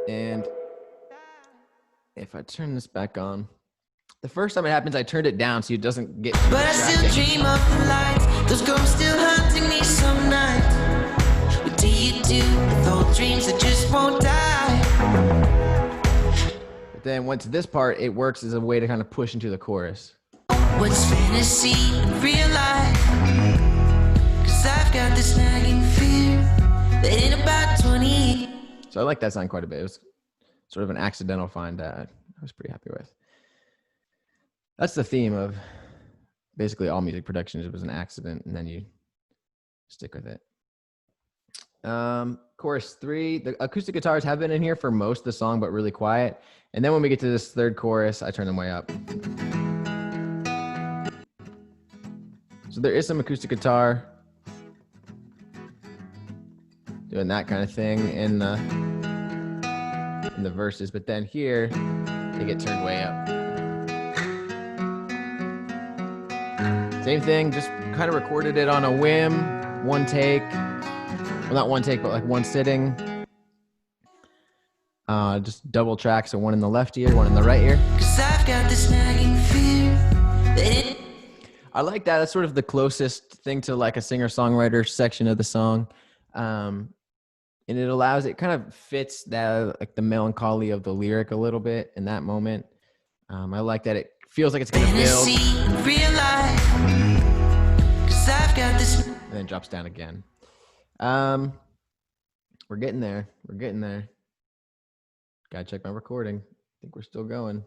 And if I turn this back on, the first time it happens, I turned it down so it doesn't get too But I still dream of the lights. Those girls still hunting me some nights. What do you do with old dreams that just won't die? But then once this part, it works as a way to kind of push into the chorus. What's fantasy and real life? 'Cause I've got this nagging fear that in about 20. So I like that sound quite a bit. It was sort of an accidental find that I was pretty happy with. That's the theme of basically all music productions. It was an accident, and then you stick with it. Chorus 3, the acoustic guitars have been in here for most of the song, but really quiet. And then when we get to this third chorus, I turn them way up. So there is some acoustic guitar doing that kind of thing in the verses, but then here they get turned way up. Same thing, just kind of recorded it on a whim, one take. Well, not one take, but like one sitting. Just double track, so one in the left ear, one in the right ear. 'Cause I've got this nagging fear that I like that. That's sort of the closest thing to like a singer-songwriter section of the song. And it kind of fits that, like the melancholy of the lyric a little bit in that moment. I like that it feels like it's going to build. Real life. 'Cause I've got this. And then drops down again. We're getting there. We're getting there. Gotta check my recording. I think we're still going.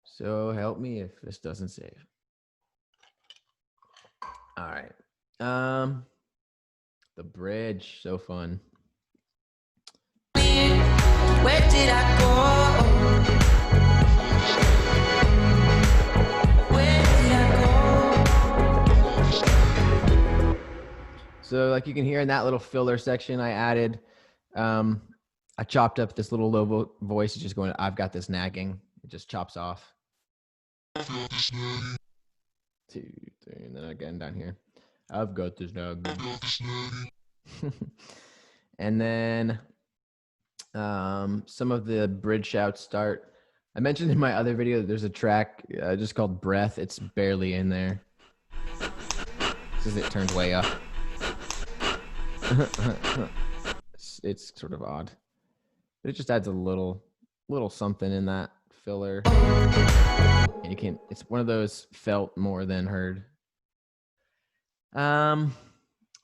So help me if this doesn't save. All right. The bridge, so fun. Where did I go? Where did I go? So like you can hear in that little filler section I added, I chopped up this little low voice. It's just going, I've got this nagging. It just chops off. 2, 3, and then again down here. I've got this nagging. And then some of the bridge shouts start. I mentioned in my other video that there's a track just called Breath. It's barely in there. This is it turned way up. It's sort of odd. But it just adds a little something in that filler. And you can, it's one of those felt more than heard. The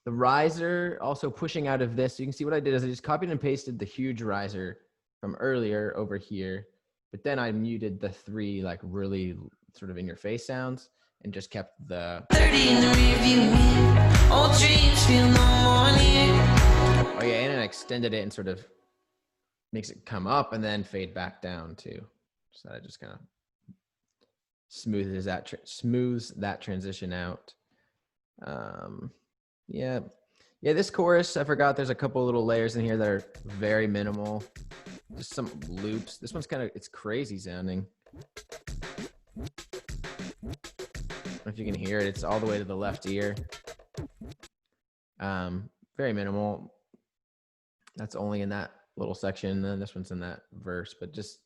riser also pushing out of this. So you can see what I did is I just copied and pasted the huge riser from earlier over here, but then I muted the 3 like really sort of in your face sounds and just kept the 30 in the rearview mirror. Old dreams feel no more near. Oh yeah, and I extended it and sort of makes it come up and then fade back down too. So that just kind of smooths that transition out. Yeah, this chorus, I forgot there's a couple little layers in here that are very minimal. Just some loops. This one's kind of, it's crazy sounding. I don't know if you can hear it. It's all the way to the left ear. Very minimal. That's only in that little section. And then this one's in that verse, but just,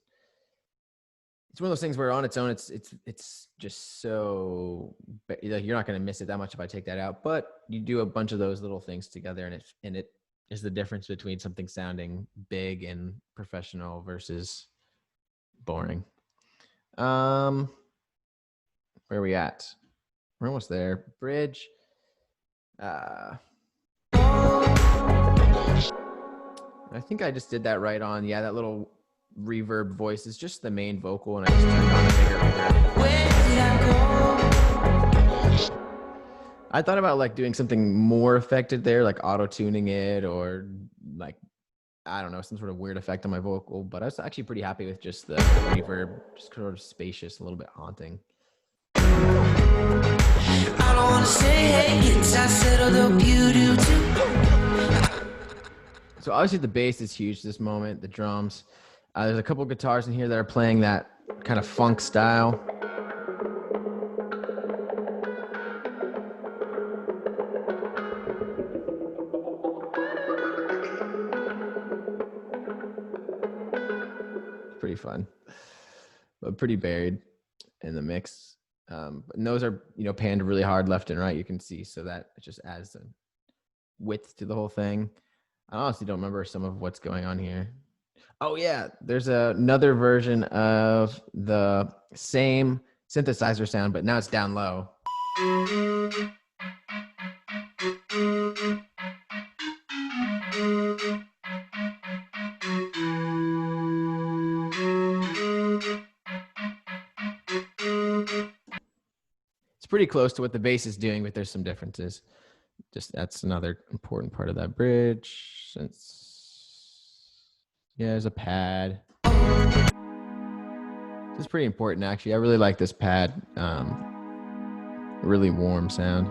it's one of those things where on its own, it's just so, you're not going to miss it that much if I take that out, but you do a bunch of those little things together and it is the difference between something sounding big and professional versus boring. Where are we at? We're almost there. Bridge. I think I just did that right on. Yeah, that little reverb voice is just the main vocal, and I just turned on a bigger reverb. Where did I go? I thought about like doing something more affected there, like auto-tuning it or like, I don't know, some sort of weird effect on my vocal, but I was actually pretty happy with just the reverb, just sort of spacious, a little bit haunting. I don't wanna say hey, it's I said although you do too. So obviously the bass is huge this moment, the drums. There's a couple guitars in here that are playing that kind of funk style. Pretty fun, but pretty buried in the mix. And those are, panned really hard left and right, you can see, so that it just adds the width to the whole thing. I honestly don't remember some of what's going on here. Oh yeah, there's another version of the same synthesizer sound, but now it's down low. It's pretty close to what the bass is doing, but there's some differences. Just that's another important part of that bridge. There's a pad. This is pretty important, actually. I really like this pad. Really warm sound.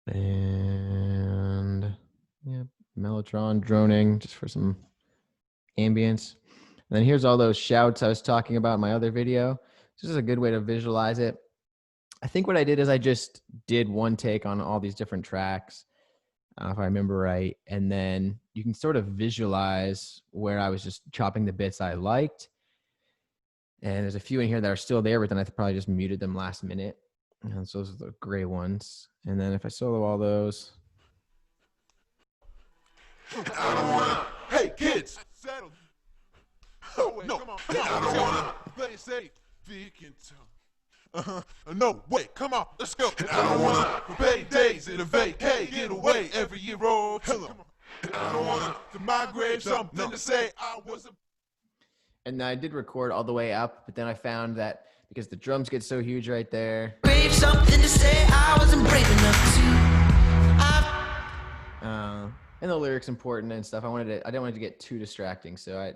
And yeah, Mellotron droning just for some ambience. And then here's all those shouts I was talking about in my other video. This is a good way to visualize it. I think what I did is I just did one take on all these different tracks, if I remember right. And then you can sort of visualize where I was just chopping the bits I liked. And there's a few in here that are still there, but then I probably just muted them last minute. And so those are the gray ones. And then if I solo all those. I don't wanna. Hey, kids, settle. Oh, wait, no, come on. I don't wanna. say no, wait, come on, let's go. And I don't wanna pay days in a vacay, get away every year old. Hello. And I don't wanna to migrate something to say I was a. And I did record all the way up, but then I found that because the drums get so huge right there. Brave something to say I wasn't brave enough to. And the lyrics important and stuff. I didn't want it to get too distracting. So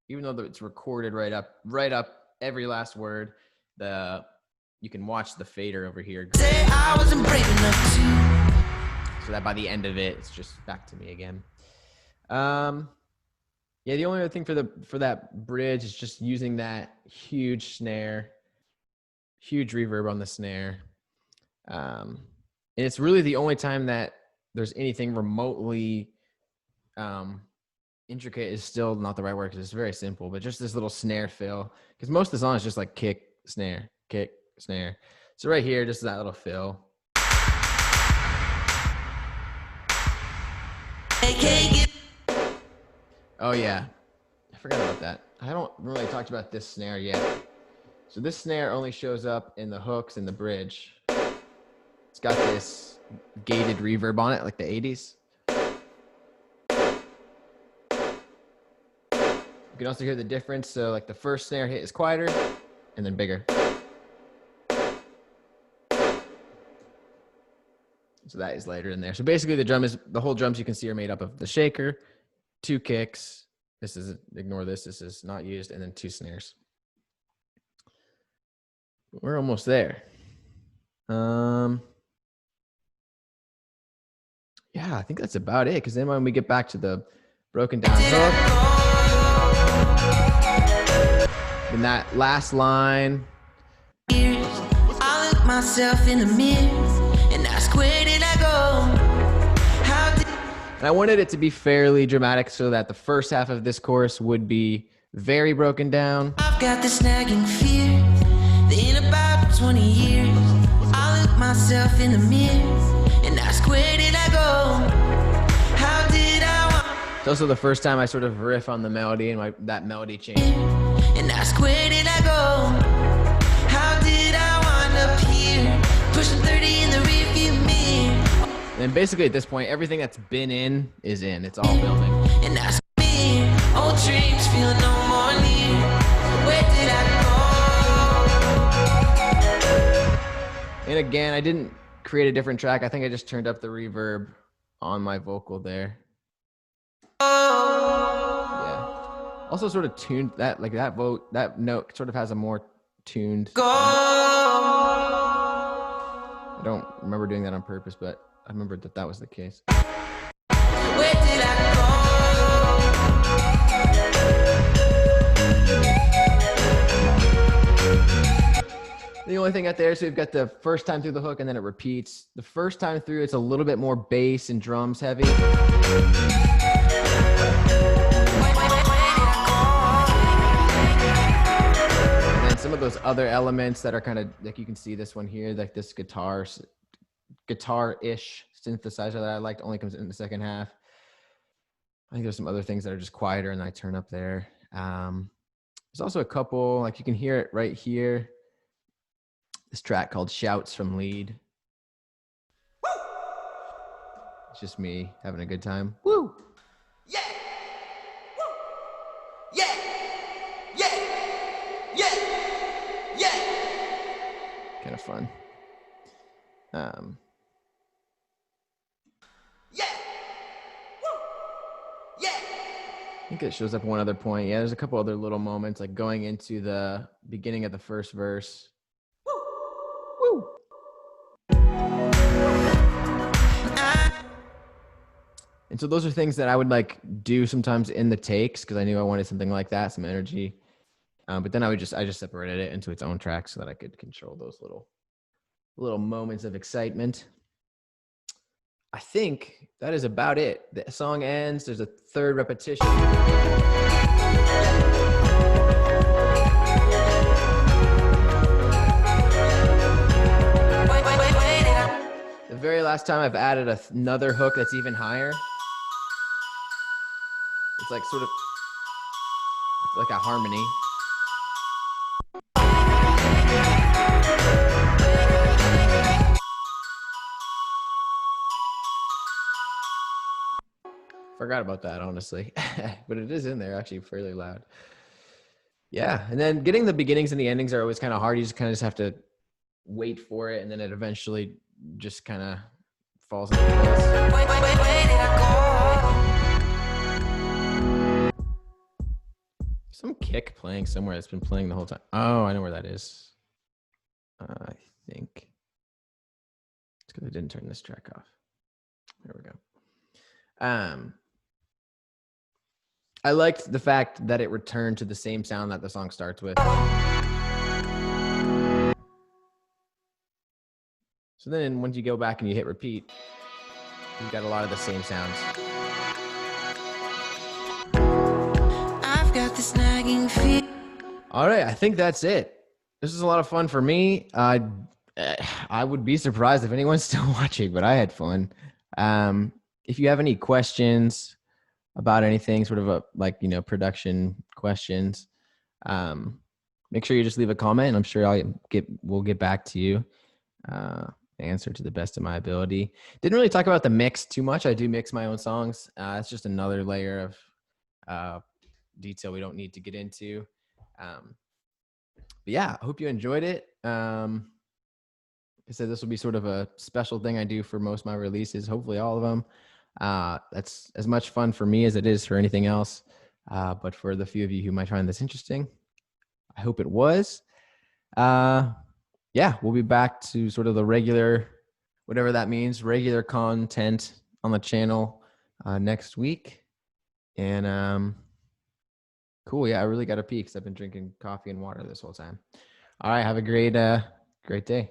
even though it's recorded right up every last word, you can watch the fader over here. Say I wasn't brave enough to. So that by the end of it, it's just back to me again. Yeah, the only other thing for that bridge is just using that huge snare, huge reverb on the snare. And it's really the only time that there's anything remotely intricate is still not the right word because it's very simple, but just this little snare fill. Because most of the song is just like kick, snare, kick, snare. So right here, just that little fill. Oh yeah, I forgot about that. I haven't really talked about this snare yet. So this snare only shows up in the hooks and the bridge. It's got this gated reverb on it, like the 80s. You can also hear the difference. So like the first snare hit is quieter and then bigger. So that is later in there. So basically the whole drums you can see are made up of the shaker, 2 kicks. Ignore this. This is not used. And then 2 snares. We're almost there. Yeah, I think that's about it. Because then when we get back to the broken down hook, in that last line, I look myself in the mirror and ask, where did I go? And I wanted it to be fairly dramatic so that the first half of this chorus would be very broken down. I've got this nagging fear that in about 20 years I look myself in the mirror and ask, where did I go? How did I want? It's also the first time I sort of riff on the melody and that melody change. And ask, where did I go? How did I wind up here? Pushing 30 in the rearview mirror. And basically at this point, everything that's been in is in. It's all building. And ask me, old dreams feel no more near. Where did I go? And again, I didn't create a different track. I think I just turned up the reverb on my vocal there. Yeah. Also sort of tuned that, like that note sort of has a more tuned. I don't remember doing that on purpose, but I remembered that was the case. Where did I go? The only thing out there, so we've got the first time through the hook and then it repeats. The first time through, it's a little bit more bass and drums heavy. And then some of those other elements that are kind of, like you can see this one here, like this guitar-ish synthesizer that I liked only comes in the second half. I think there's some other things that are just quieter and I turn up there. There's also a couple, like you can hear it right here. This track called Shouts from Lead. Woo! It's just me having a good time. Woo! Yeah! Woo! Yeah! Yeah! Yeah! Yeah! Kind of fun. Yeah! Woo! Yeah! I think it shows up one other point. Yeah, there's a couple other little moments, like going into the beginning of the first verse. Woo! And so those are things that I would like do sometimes in the takes because I knew I wanted something like that, some energy. But then I just separated it into its own track so that I could control those little moments of excitement. I think that is about it. The song ends. There's a third repetition. The very last time I've added another hook that's even higher. It's like it's like a harmony. forgot about that, honestly. But it is in there actually fairly loud. Yeah. And then getting the beginnings and the endings are always kind of hard. You just kind of just have to wait for it. And then it eventually just kind of falls into place. Some kick playing somewhere that's been playing the whole time. Oh, I know where that is. I think it's because I didn't turn this track off. There we go. I liked the fact that it returned to the same sound that the song starts with. So then once you go back and you hit repeat, you've got a lot of the same sounds. I've got this nagging fear. All right, I think that's it. This is a lot of fun for me. I would be surprised if anyone's still watching, but I had fun. If you have any questions about anything, sort of production questions, make sure you just leave a comment. I'm sure we'll get back to you. Answer to the best of my ability. Didn't really talk about the mix too much. I do mix my own songs. It's just another layer of detail we don't need to get into. But yeah, I hope you enjoyed it. I said this will be sort of a special thing I do for most of my releases, hopefully all of them. That's as much fun for me as it is for anything else. But for the few of you who might find this interesting, I hope it was. Yeah, we'll be back to sort of the regular, whatever that means, regular content on the channel next week. And cool. Yeah, I really got to pee because I've been drinking coffee and water this whole time. All right. Have a great day.